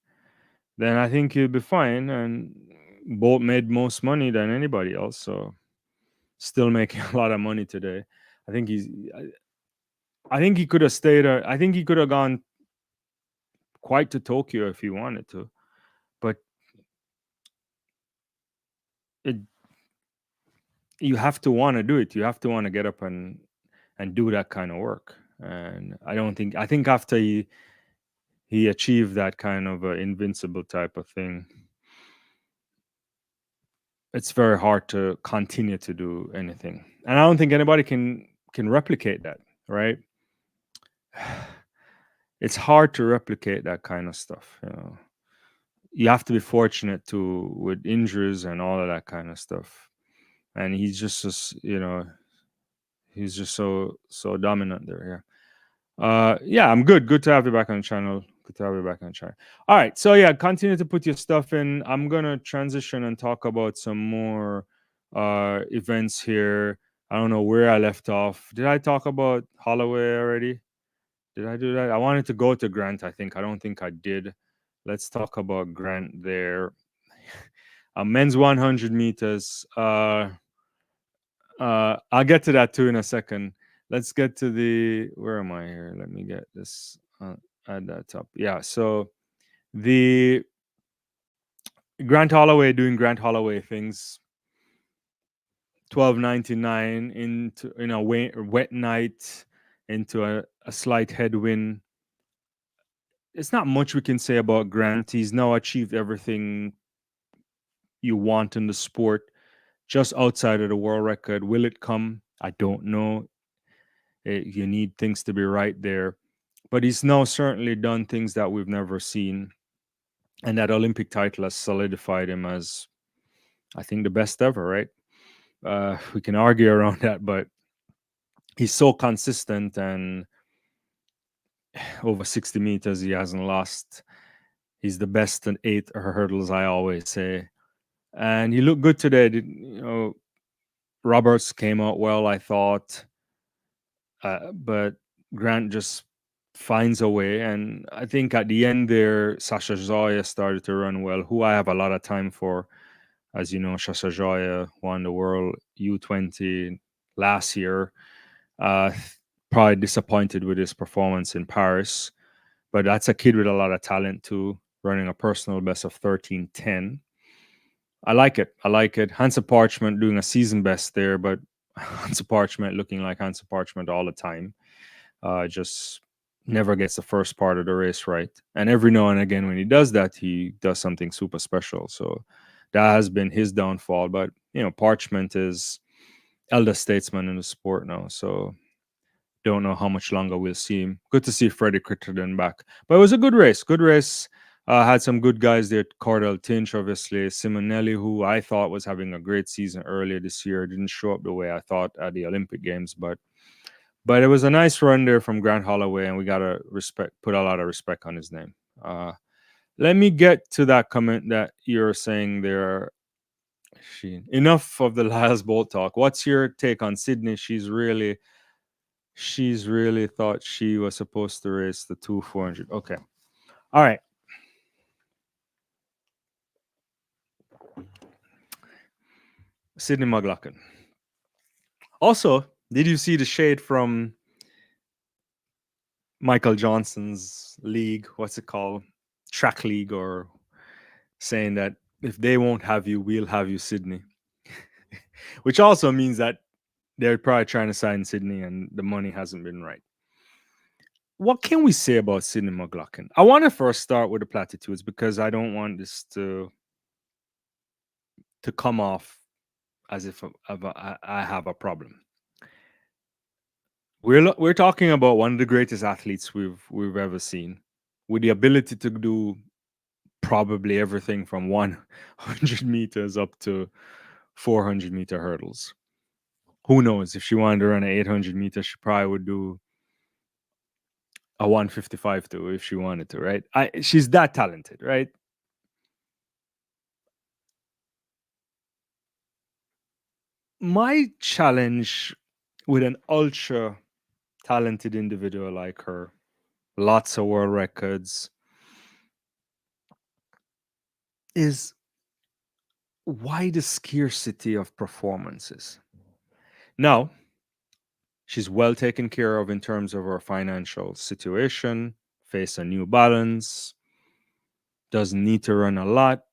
then I think you'll be fine. And Bolt made most money than anybody else, so still making a lot of money today. I think he could have stayed. I think he could have gone quite to Tokyo if he wanted to, but you have to want to do it. You have to want to get up and do that kind of work. And I think after he achieved that kind of invincible type of thing, it's very hard to continue to do anything. And I don't think anybody can replicate that, right? It's hard to replicate that kind of stuff. You have to be fortunate to with injuries and all of that kind of stuff. And he's just he's just so dominant there. Yeah, I'm good. Good to have you back on the channel. Good to have you back on the channel. All right, so yeah, continue to put your stuff in. I'm gonna transition and talk about some more events here. I don't know where I left off. Did I talk about Holloway already? Did I do that? I wanted to go to Grant. I don't think I did. Let's talk about Grant there. Men's 100 meters. I'll get to that too in a second. Let's get to where am I here? Let me get this add that up. Yeah, so the Grant Holloway doing Grant Holloway things. 12.99 in a wet night into a slight headwind. It's not much we can say about Grant. He's now achieved everything you want in the sport, just outside of the world record. Will it come? I don't know. You need things to be right there. But he's now certainly done things that we've never seen. And that Olympic title has solidified him as, I think, the best ever, right? We can argue around that, but he's so consistent, and over 60 meters, he hasn't lost. He's the best in 8 hurdles, I always say. And he looked good today. Roberts came out well, I thought. But Grant just finds a way. And I think at the end there, Sasha Zoya started to run well, who I have a lot of time for. As you know, Sasha Zoya won the World U20 last year. Probably disappointed with his performance in Paris. But that's a kid with a lot of talent too, running a personal best of 13:10. I like it. Hansa Parchment doing a season best there, but Hansa Parchment looking like Hansa Parchment all the time. Just never gets the first part of the race right. And every now and again when he does that, he does something super special. So that has been his downfall. But, Parchment is elder statesman in the sport now. So don't know how much longer we'll see him. Good to see Freddie Crittenden back. But it was a good race. Had some good guys there. Cordell Tinch, obviously. Simonelli, who I thought was having a great season earlier this year, didn't show up the way I thought at the Olympic Games. But it was a nice run there from Grant Holloway, and we got to put a lot of respect on his name. Let me get to that comment that you're saying there. Enough of the Lyles Bolt talk. What's your take on Sydney? She's really thought she was supposed to race the 2-400. Okay. All right. Sydney McLaughlin. Also, did you see the shade from Michael Johnson's league? What's it called? Track league, or saying that if they won't have you, we'll have you, Sydney. Which also means that they're probably trying to sign Sydney and the money hasn't been right. What can we say about Sydney McLaughlin? I want to first start with the platitudes because I don't want this to come off as if I have a problem. We're talking about one of the greatest athletes we've ever seen, with the ability to do probably everything from 100 meters up to 400-meter hurdles. Who knows? If she wanted to run an 800 meters, she probably would do a 155 too if she wanted to, right? She's that talented, right? My challenge with an ultra talented individual like her, lots of world records, is why the scarcity of performances? Now, she's well taken care of in terms of her financial situation, face a new balance, doesn't need to run a lot,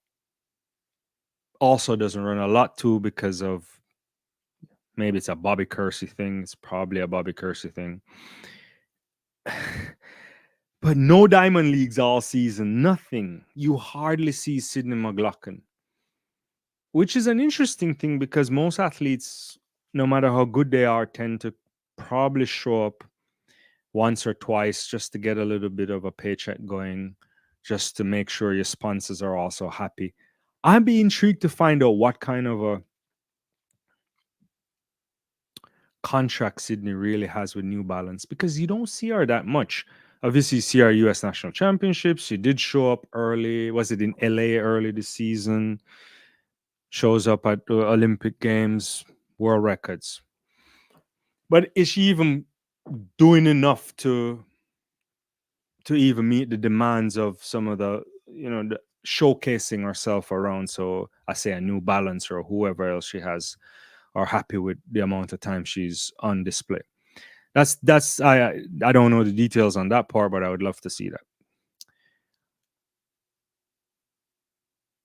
also doesn't run a lot too because of maybe it's a Bobby Kersey thing. It's probably a Bobby Kersey thing. But no Diamond Leagues all season, nothing. You hardly see Sydney McLaughlin, which is an interesting thing because most athletes, no matter how good they are, tend to probably show up once or twice just to get a little bit of a paycheck going, just to make sure your sponsors are also happy. I'd be intrigued to find out what kind of a contract Sydney really has with New Balance because you don't see her that much. Obviously, you see her US National Championships. She did show up early. Was it in LA early this season? Shows up at the Olympic Games, world records. But is she even doing enough to even meet the demands of some of the, the showcasing herself around? So I say a New Balance or whoever else she has are happy with the amount of time she's on display. That's I don't know the details on that part, but I would love to see that.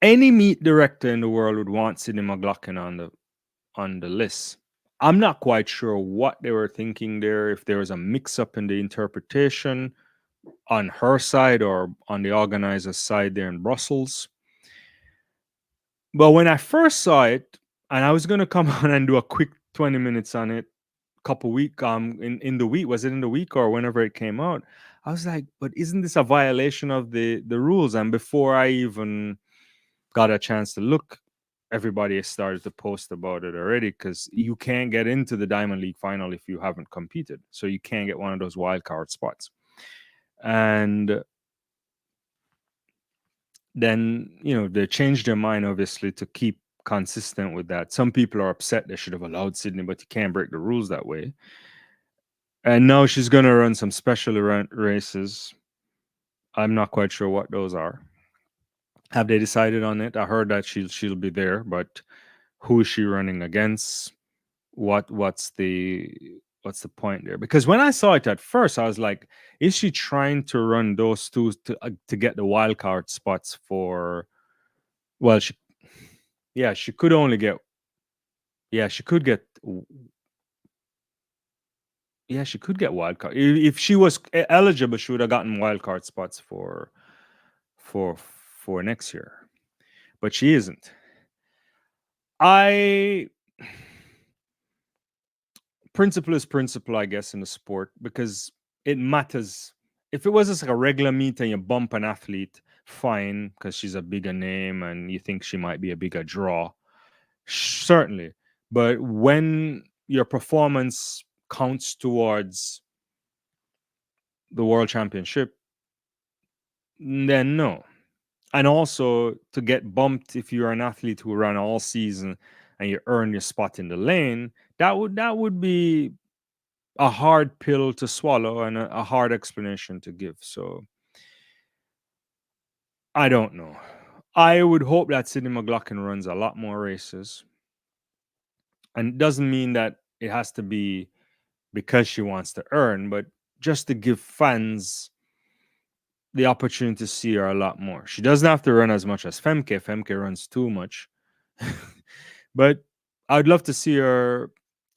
Any meet director in the world would want Sydney McLaughlin on the list. I'm not quite sure what they were thinking there, if there was a mix up in the interpretation on her side or on the organizer's side there in Brussels. But when I first saw it, and I was gonna come on and do a quick 20 minutes on it, couple week in the week, was it in the week or whenever it came out? I was like, but isn't this a violation of the rules? And before I even got a chance to look, everybody has started to post about it already because you can't get into the Diamond League final if you haven't competed. So you can't get one of those wild card spots. And then, they changed their mind, obviously, to keep consistent with that. Some people are upset they should have allowed Sydney, but you can't break the rules that way. And now she's going to run some special races. I'm not quite sure what those are. Have they decided on it? I heard that she'll be there, but who is she running against? What's the point there? Because when I saw it at first, I was like, is she trying to run those two to get the wild card spots for? Well, she could only get. Yeah, she could get. Yeah, she could get wild card if she was eligible. She would have gotten wild card spots for next year, but she isn't. I principle is principle, I guess, in the sport because it matters. If it was just like a regular meet and you bump an athlete, fine, because she's a bigger name and you think she might be a bigger draw, certainly. But when your performance counts towards the world championship, then no. And also to get bumped if you're an athlete who ran all season and you earn your spot in the lane, that would be a hard pill to swallow and a hard explanation to give. So I don't know. I would hope that Sydney McLaughlin runs a lot more races. And it doesn't mean that it has to be because she wants to earn, but just to give fans the opportunity to see her a lot more. She doesn't have to run as much as Femke. Femke runs too much. But I'd love to see her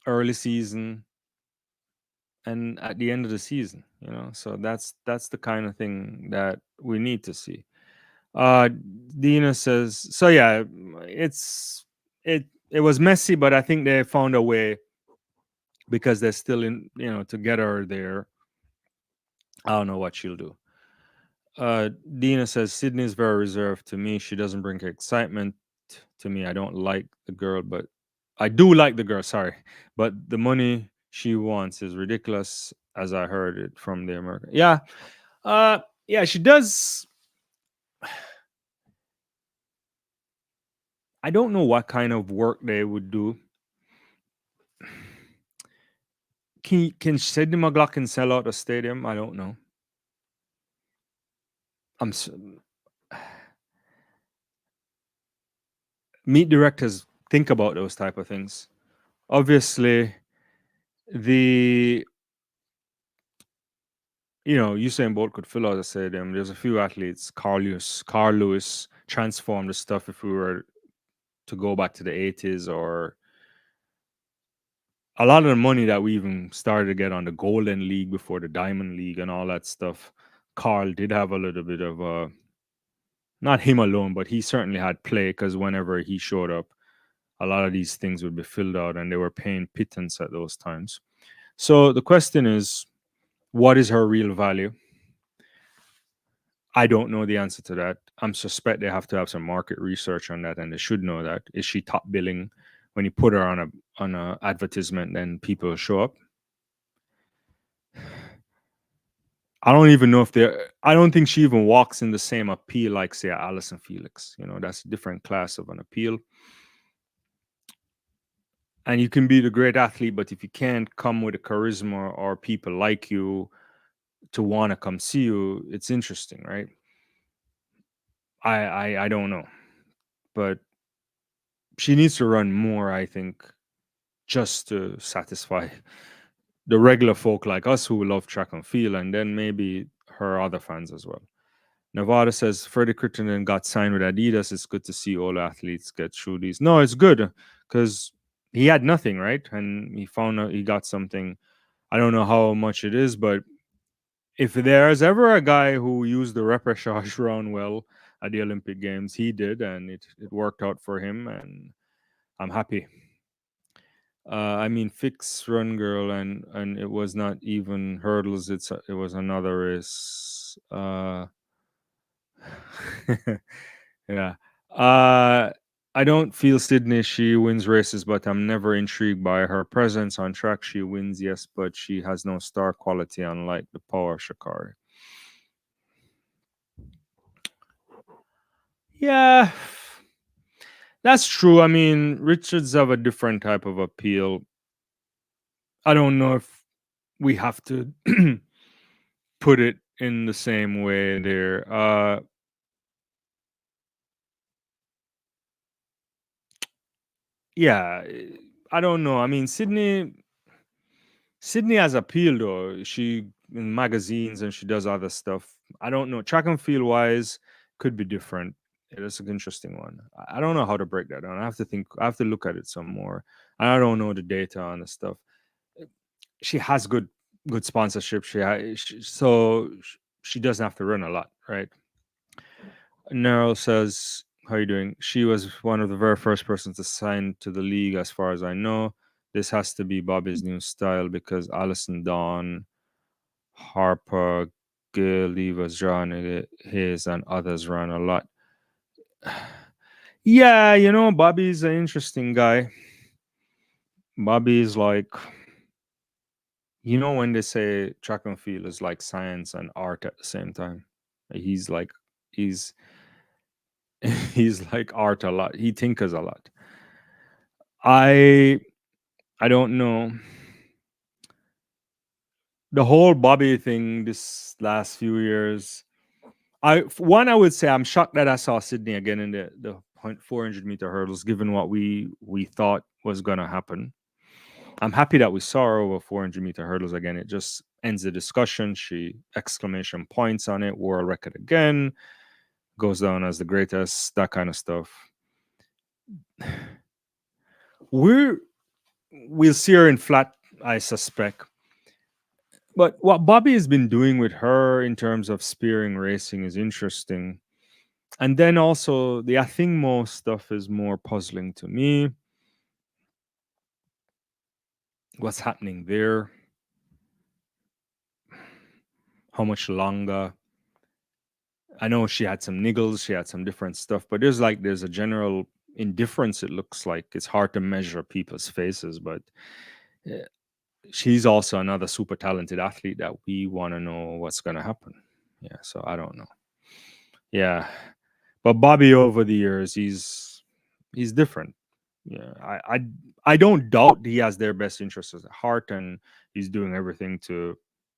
early season and at the end of the season, So that's the kind of thing that we need to see. Dina says, so yeah, it was messy, but I think they found a way because they're still in, to get her there. I don't know what she'll do. Dina says Sydney is very reserved to me. She doesn't bring excitement to me. I don't like the girl, but I do like the girl. Sorry, but the money she wants is ridiculous, as I heard it from the American. Yeah, yeah, she does. I don't know what kind of work they would do, Can Sidney McLaughlin sell out a stadium? I don't know. Meet directors think about those type of things. Obviously, Usain Bolt could fill out a stadium. There's a few athletes. Carl Lewis transformed the stuff. If we were to go back to the 80s, or a lot of the money that we even started to get on the Golden League before the Diamond League and all that stuff, Carl did have a little bit of not him alone, but he certainly had play, because whenever he showed up, a lot of these things would be filled out, and they were paying pittance at those times. So the question is, what is her real value? I don't know the answer to that. I'm suspect they have to have some market research on that, and they should know that. Is she top billing? When you put her on a advertisement, then people show up. I don't even know if I don't think she even walks in the same appeal like, say, Allyson Felix. That's a different class of an appeal. And you can be the great athlete, but if you can't come with a charisma or people like you to want to come see you, it's interesting, right? I don't know, but she needs to run more, I think, just to satisfy the regular folk like us who love track and field, and then maybe her other fans as well. Nevada says Freddie Crittenden got signed with Adidas. It's good to see all athletes get through these. No, it's good because he had nothing, right? And he found out he got something. I don't know how much it is, but if there's ever a guy who used the repechage round well at the Olympic Games, he did, and it worked out for him, and I'm happy. Fix Run Girl, and it was not even hurdles. It was another race. Yeah. I don't feel Sydney. She wins races, but I'm never intrigued by her presence on track. She wins, yes, but she has no star quality, unlike the power of Sha'Carri. Yeah, that's true. Richards have a different type of appeal. I don't know if we have to put it in the same way there. Yeah, I don't know. Sydney has appeal though. She in magazines and she does other stuff. I don't know. Track and field wise, could be different. It is an interesting one. I don't know how to break that down. I have to think. I have to look at it some more. I don't know the data on the stuff. She has good sponsorship. So she doesn't have to run a lot, right? Nerl says, how are you doing? She was one of the very first persons to sign to the league, as far as I know. This has to be Bobby's new style, because Alison Dawn, Harper, Gail, Levers, John Hayes, and others ran a lot. Yeah, Bobby's an interesting guy. Bobby's like, when they say track and field is like science and art at the same time. He's like art a lot. He tinkers a lot. I don't know. The whole Bobby thing this last few years, I would say I'm shocked that I saw Sydney again in the 400 meter hurdles, given what we thought was going to happen. I'm happy that we saw her over 400 meter hurdles again. It just ends the discussion. She exclamation points on it, world record again, goes down as the greatest, that kind of stuff. We'll see her in flat, I suspect. But what Bobby has been doing with her in terms of spearing racing is interesting. And then also the Athingmo stuff is more puzzling to me. What's happening there? How much longer? I know she had some niggles, she had some different stuff, but there's a general indifference, it looks like. It's hard to measure people's faces, but she's also another super talented athlete that we want to know what's going to happen. Yeah, so I don't know. Yeah, but Bobby over the years, he's different. Yeah, I don't doubt he has their best interests at heart, and he's doing everything to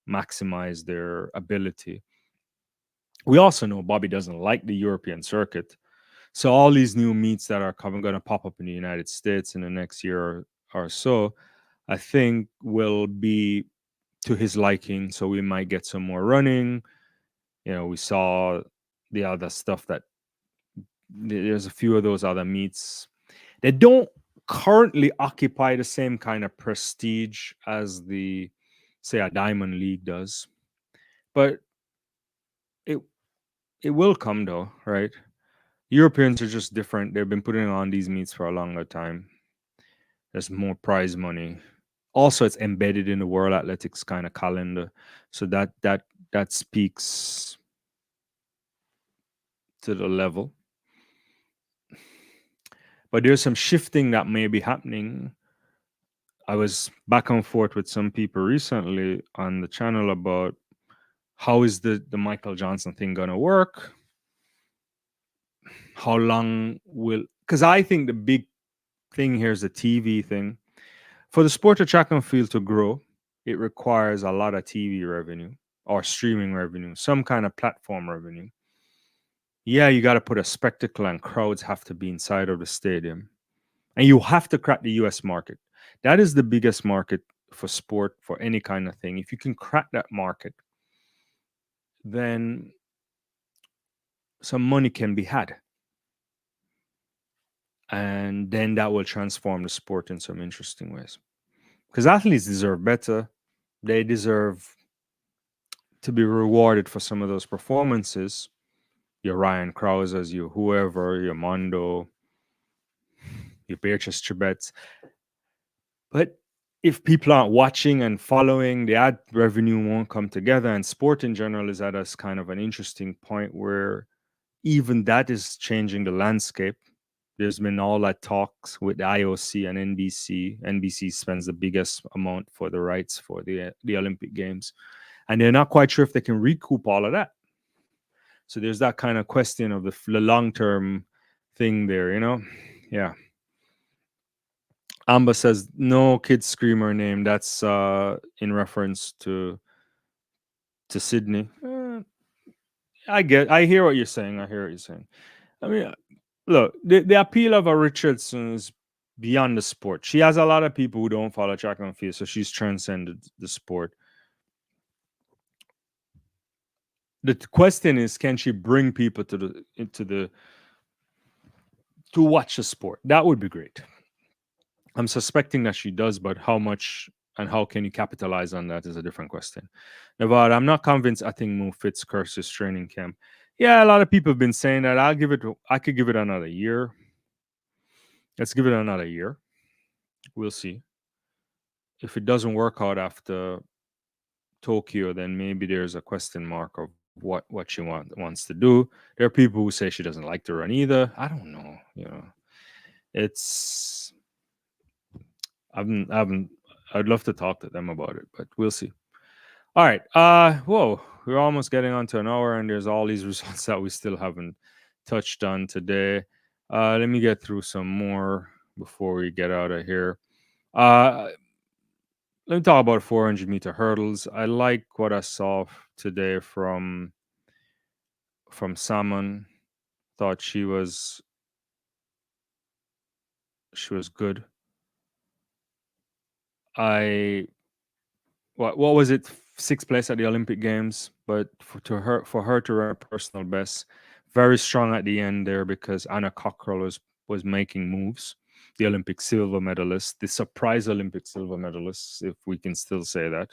maximize their ability. We also know Bobby doesn't like the European circuit. So all these new meets that are going to pop up in the United States in the next year or so, I think will be to his liking. So we might get some more running. We saw the other stuff that there's a few of those other meets. They don't currently occupy the same kind of prestige as say a Diamond League does. But it will come though, right? Europeans are just different. They've been putting on these meets for a longer time. There's more prize money. Also, it's embedded in the World Athletics kind of calendar, so that speaks to the level. But there's some shifting that may be happening. I was back and forth with some people recently on the channel about how is the Michael Johnson thing gonna work? How long will? Because I think the big thing here is the TV thing. For the sport of track and field to grow, it requires a lot of TV revenue or streaming revenue, some kind of platform revenue. Yeah, you got to put a spectacle and crowds have to be inside of the stadium. And you have to crack the US market. That is the biggest market for sport, for any kind of thing. If you can crack that market, then some money can be had. And then that will transform the sport in some interesting ways. Because athletes deserve better. They deserve to be rewarded for some of those performances. Your Ryan Crousers, your whoever, your Mondo, your Beatrice Chebet. But if people aren't watching and following, the ad revenue won't come together. And sport in general is at us kind of an interesting point where even that is changing the landscape. There's been all that talks with the IOC and NBC. NBC spends the biggest amount for the rights for the Olympic Games. And they're not quite sure if they can recoup all of that. So there's that kind of question of the long-term thing there, Yeah. Amber says, no kid screamer name. That's in reference to Sydney. I hear what you're saying. I mean, look, the appeal of a Richardson is beyond the sport. She has a lot of people who don't follow track and field, so she's transcended the sport. The question is, can she bring people to watch the sport? That would be great. I'm suspecting that she does, but how much and how can you capitalize on that is a different question. Nevada, I'm not convinced I think Mo fits Curse's training camp. Yeah, a lot of people have been saying that. I could give it another year. Let's give it another year. We'll see. If it doesn't work out after Tokyo, then maybe there's a question mark of what she wants to do. There are people who say she doesn't like to run either. I don't know. It's I'd love to talk to them about it, but we'll see. All right. Whoa, we're almost getting on to an hour, and there's all these results that we still haven't touched on today. Let me get through some more before we get out of here. Let me talk about 400-meter hurdles. I like what I saw today from Salmon. Thought she was good. What was it? 6th place at the Olympic Games, but for her to run a personal best, very strong at the end there because Anna Cockrell was making moves. The Olympic silver medalist, the surprise Olympic silver medalist, if we can still say that.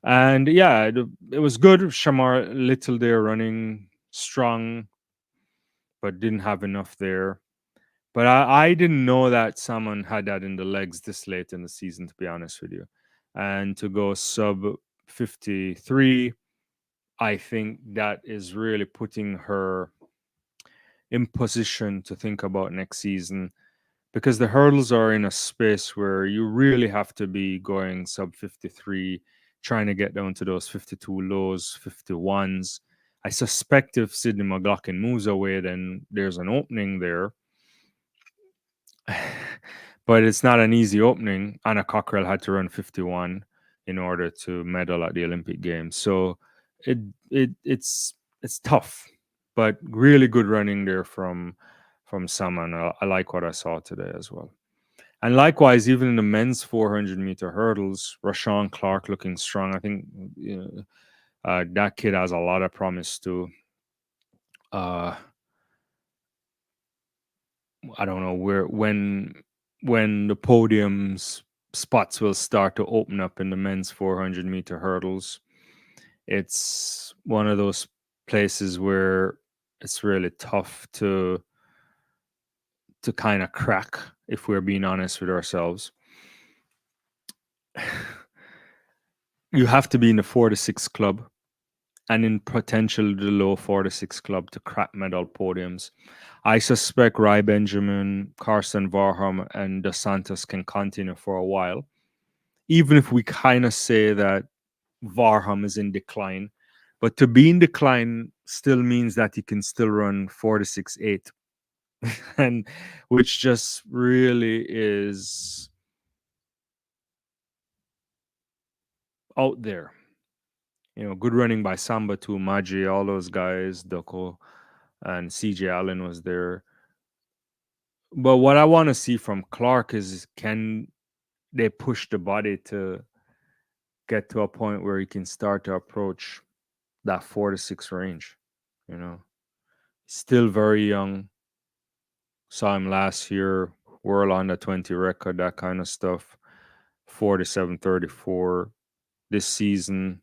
And yeah, it was good. Shamar Little there running strong, but didn't have enough there. But I didn't know that someone had that in the legs this late in the season, to be honest with you. And to go sub 53, I think that is really putting her in position to think about next season, because the hurdles are in a space where you really have to be going sub 53, trying to get down to those 52 lows, 51s. I suspect if Sydney McLaughlin moves away, then there's an opening there. But it's not an easy opening. Anna Cockrell had to run 51 in order to medal at the Olympic Games. So it's tough, but really good running there from Saman. I like what I saw today as well. And likewise, even in the men's 400-meter hurdles, Rashawn Clark looking strong. I think that kid has a lot of promise too. I don't know when the podiums spots will start to open up in the men's 400-meter hurdles. It's one of those places where it's really tough to kind of crack, if we're being honest with ourselves. You have to be in the 4 to 6 club and in potential the low 4 to 6 club to crack medal podiums. I suspect Rai Benjamin, Carson Varholm, and Dos Santos can continue for a while, even if we kind of say that Varholm is in decline. But to be in decline still means that he can still run 4 to 6, 8. And which just really is out there. You know, good running by Samba too, Maji, all those guys, Doko and CJ Allen was there. But what I want to see from Clark is, can they push the body to get to a point where he can start to approach that 4 to 6 range? You know, still very young. Saw him last year, world under 20 record, that kind of stuff. 47.34 this season.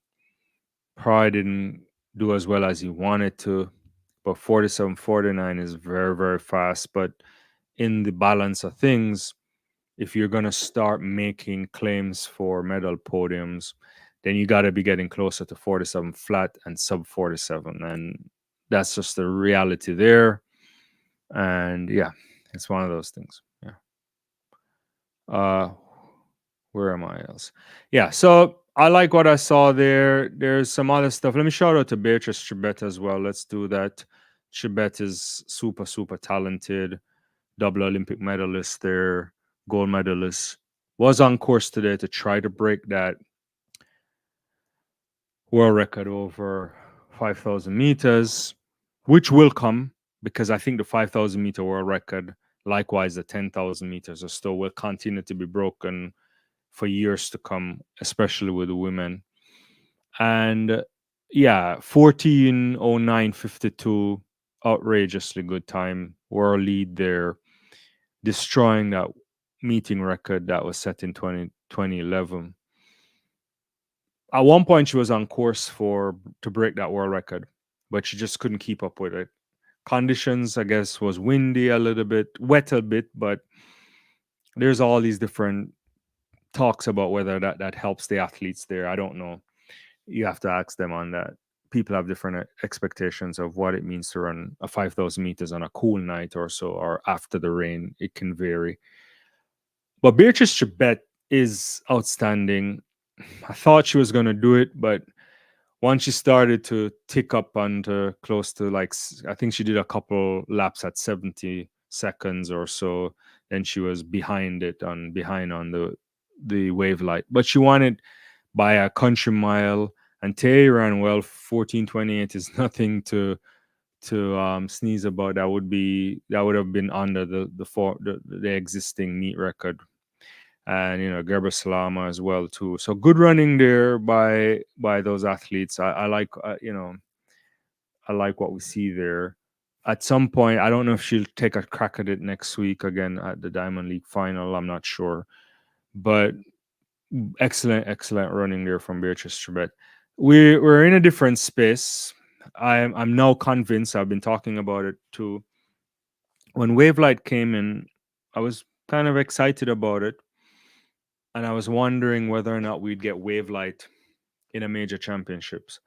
Probably didn't do as well as he wanted to, but 47.49 is very, very fast. But in the balance of things, if you're going to start making claims for medal podiums, then you got to be getting closer to 47 flat and sub 47. And that's just the reality there. And yeah, it's one of those things. Yeah. Where am I else? Yeah. So I like what I saw there. There's some other stuff. Let me shout out to Beatrice Chebet as well. Let's do that. Chebet is super, super talented. Double Olympic medalist there, gold medalist. Was on course today to try to break that world record over 5,000 meters, which will come because I think the 5,000 meter world record, likewise the 10,000 meters or so, will continue to be broken for years to come, especially with the women. And yeah, 14:09:52, outrageously good time. World lead there, destroying that meeting record that was set in 2011. At one point, she was on course to break that world record, but she just couldn't keep up with it. Conditions, I guess, was windy a little bit, wet a bit, but there's all these different talks about whether that helps the athletes there. I don't know. You have to ask them on that. People have different expectations of what it means to run a 5,000 meters on a cool night or so, or after the rain. It can vary. But Beatrice Chebet is outstanding. I thought she was going to do it, but once she started to tick up under close to, like, I think she did a couple laps at 70 seconds or so, then she was behind on the wave light. But she won it by a country mile, and Tay ran well. 14:28 is nothing to sneeze about. That would have been under the existing meet record. And Gerber Salama as well too. So good running there by those athletes. I like I like what we see there. At some point, I don't know if she'll take a crack at it next week again at the Diamond League final. I'm not sure, but excellent running there from Beatrice Chebet. We're in a different space. I'm now convinced. I've been talking about it too. When Wavelight came in, I was kind of excited about it. And I was wondering whether or not we'd get Wavelight in a major championships.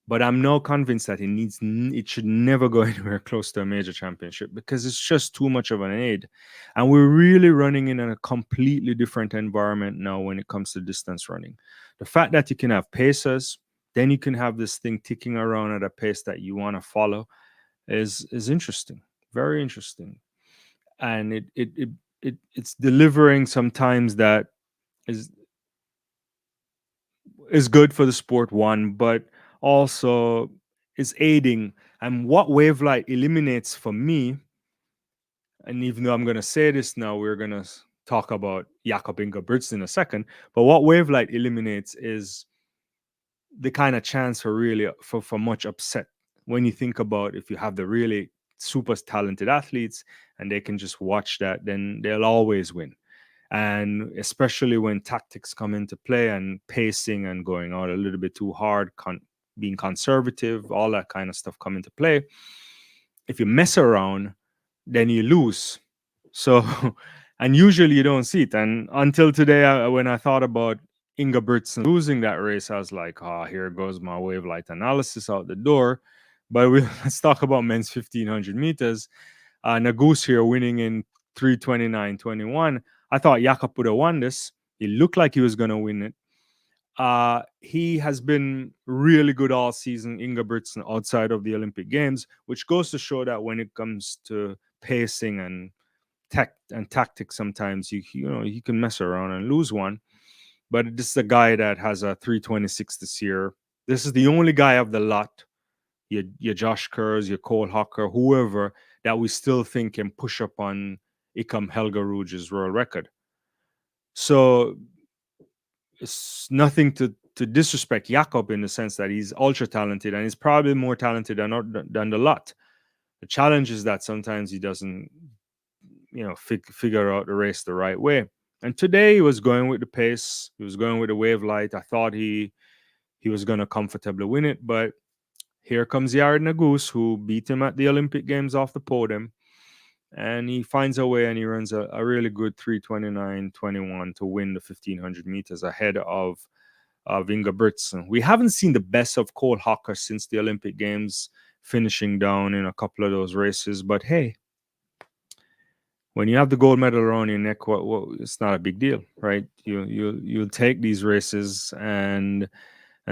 But I'm now convinced that it should never go anywhere close to a major championship because it's just too much of an aid. And we're really running in a completely different environment now when it comes to distance running. The fact that you can have pacers, then you can have this thing ticking around at a pace that you want to follow is interesting, very interesting. And it it's delivering sometimes that is good for the sport, one, but also is aiding. And what Wavelight eliminates for me, and even though I'm going to say this now, we're going to talk about Jakob Ingebrigtsen in a second, but what Wavelight eliminates is the kind of chance for really for much upset. When you think about if you have the really super talented athletes and they can just watch that, then they'll always win. And especially when tactics come into play and pacing and going out a little bit too hard, being conservative, all that kind of stuff come into play. If you mess around, then you lose. So, and usually you don't see it. And until today, when I thought about Ingebrigtsen losing that race, I was like, oh, here goes my Wavelight analysis out the door. But let's talk about men's 1500 meters. Nagus here winning in 3:29.21. I thought Jakob would have won this. He looked like he was going to win it. He has been really good all season, Ingebrigtsen, outside of the Olympic Games, which goes to show that when it comes to pacing and tactics, sometimes you can mess around and lose one. But this is a guy that has a 3:26 this year. This is the only guy of the lot, your Josh Kerrs, your Cole Hocker, whoever, that we still think can push up on Ikam Helga Rouge's world record. So it's nothing to disrespect Jakob in the sense that he's ultra talented and he's probably more talented than the lot. The challenge is that sometimes he doesn't, figure out the race the right way. And today he was going with the pace. He was going with the Wavelight. I thought he was going to comfortably win it, but here comes Yared Nagus, who beat him at the Olympic Games off the podium. And he finds a way and he runs a really good 3:29.21 to win the 1500 meters ahead of Ingebrigtsen. We haven't seen the best of Cole Hocker since the Olympic Games, finishing down in a couple of those races. But hey, when you have the gold medal around your neck, it's not a big deal, right? You'll take these races and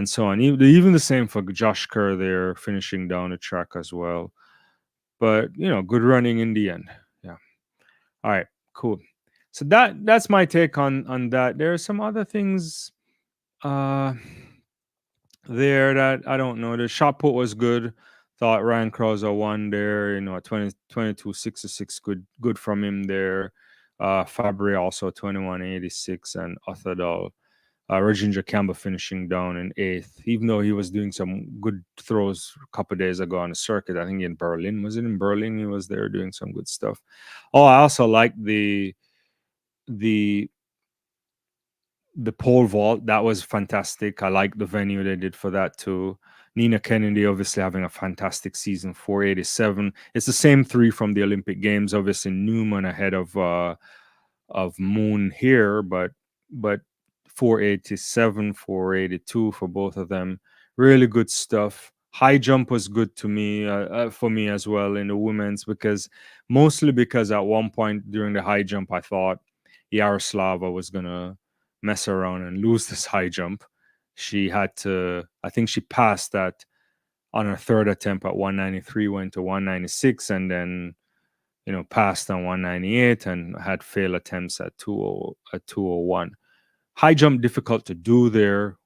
so on. Even the same for Josh Kerr there, finishing down the track as well. But good running in the end. Yeah. All right. Cool. So that's my take on that. There are some other things there that I don't know. The shot put was good. Thought Ryan Crouser won there. 22.66, good from him there. Fabry also 21.86, and Otherdal. Rajendra Campbell finishing down in 8th, even though he was doing some good throws a couple of days ago on the circuit. I think in Berlin. Was it in Berlin? He was there doing some good stuff. Oh, I also like the pole vault. That was fantastic. I like the venue they did for that too. Nina Kennedy obviously having a fantastic season, 487. It's the same 3 from the Olympic Games. Obviously Newman ahead of Moon here, but 487, 482 for both of them. Really good stuff. High jump was good to me, for me as well in the women's, mostly because at one point during the high jump, I thought Yaroslava was going to mess around and lose this high jump. She had to, I think she passed that on her third attempt at 193, went to 196, and then, passed on 198 and had failed attempts at 201. High jump difficult to do there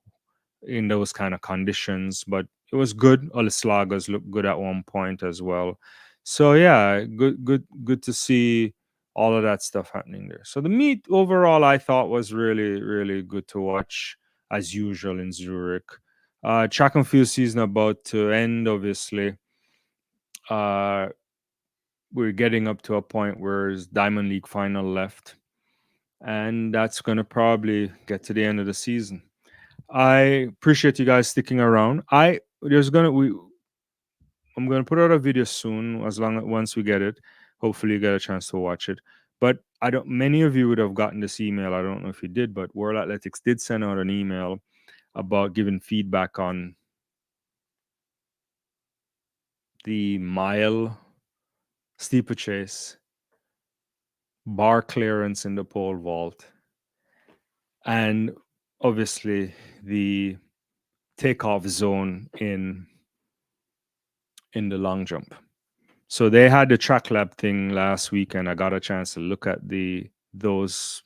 in those kind of conditions, but it was good. Olaslagas looked good at one point as well. So yeah, good to see all of that stuff happening there. So the meet overall, I thought was really, really good to watch as usual in Zurich. Track and field season about to end, obviously. We're getting up to a point where there's Diamond League final left. And that's going to probably get to the end of the season. I appreciate you guys sticking around. I'm going to put out a video soon, once we get it. Hopefully you get a chance to watch it. But many of you would have gotten this email. I don't know if you did, but World Athletics did send out an email about giving feedback on the mile steeplechase, bar clearance in the pole vault, and obviously the takeoff zone in the long jump. So they had the track lab thing last week, and I got a chance to look at the those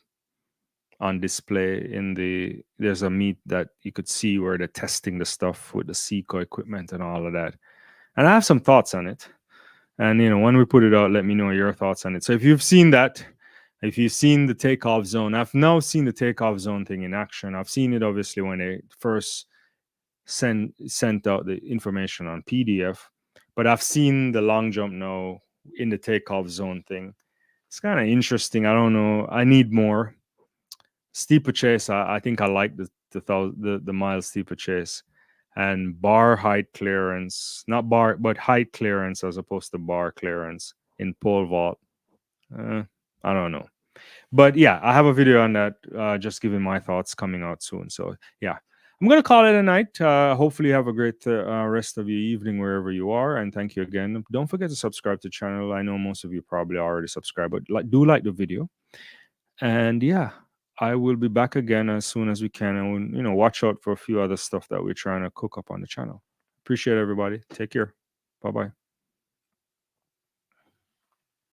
on display in there's a meet that you could see where they're testing the stuff with the Seco equipment and all of that. And I have some thoughts on it. And when we put it out, let me know your thoughts on it. So if you've seen that, if you've seen the takeoff zone, I've now seen the takeoff zone thing in action. I've seen it obviously when they first sent out the information on PDF, but I've seen the long jump now in the takeoff zone thing. It's kind of interesting. I don't know. I need more. Steeplechase, I think I like the mile steeplechase, and bar height clearance, not bar, but height clearance as opposed to bar clearance in pole vault. I don't know. But yeah, I have a video on that, just giving my thoughts, coming out soon. So yeah, I'm going to call it a night. Hopefully you have a great rest of your evening wherever you are. And thank you again. Don't forget to subscribe to the channel. I know most of you probably already subscribed, but do like the video. And yeah, I will be back again as soon as we can. And watch out for a few other stuff that we're trying to cook up on the channel. Appreciate everybody. Take care. Bye-bye.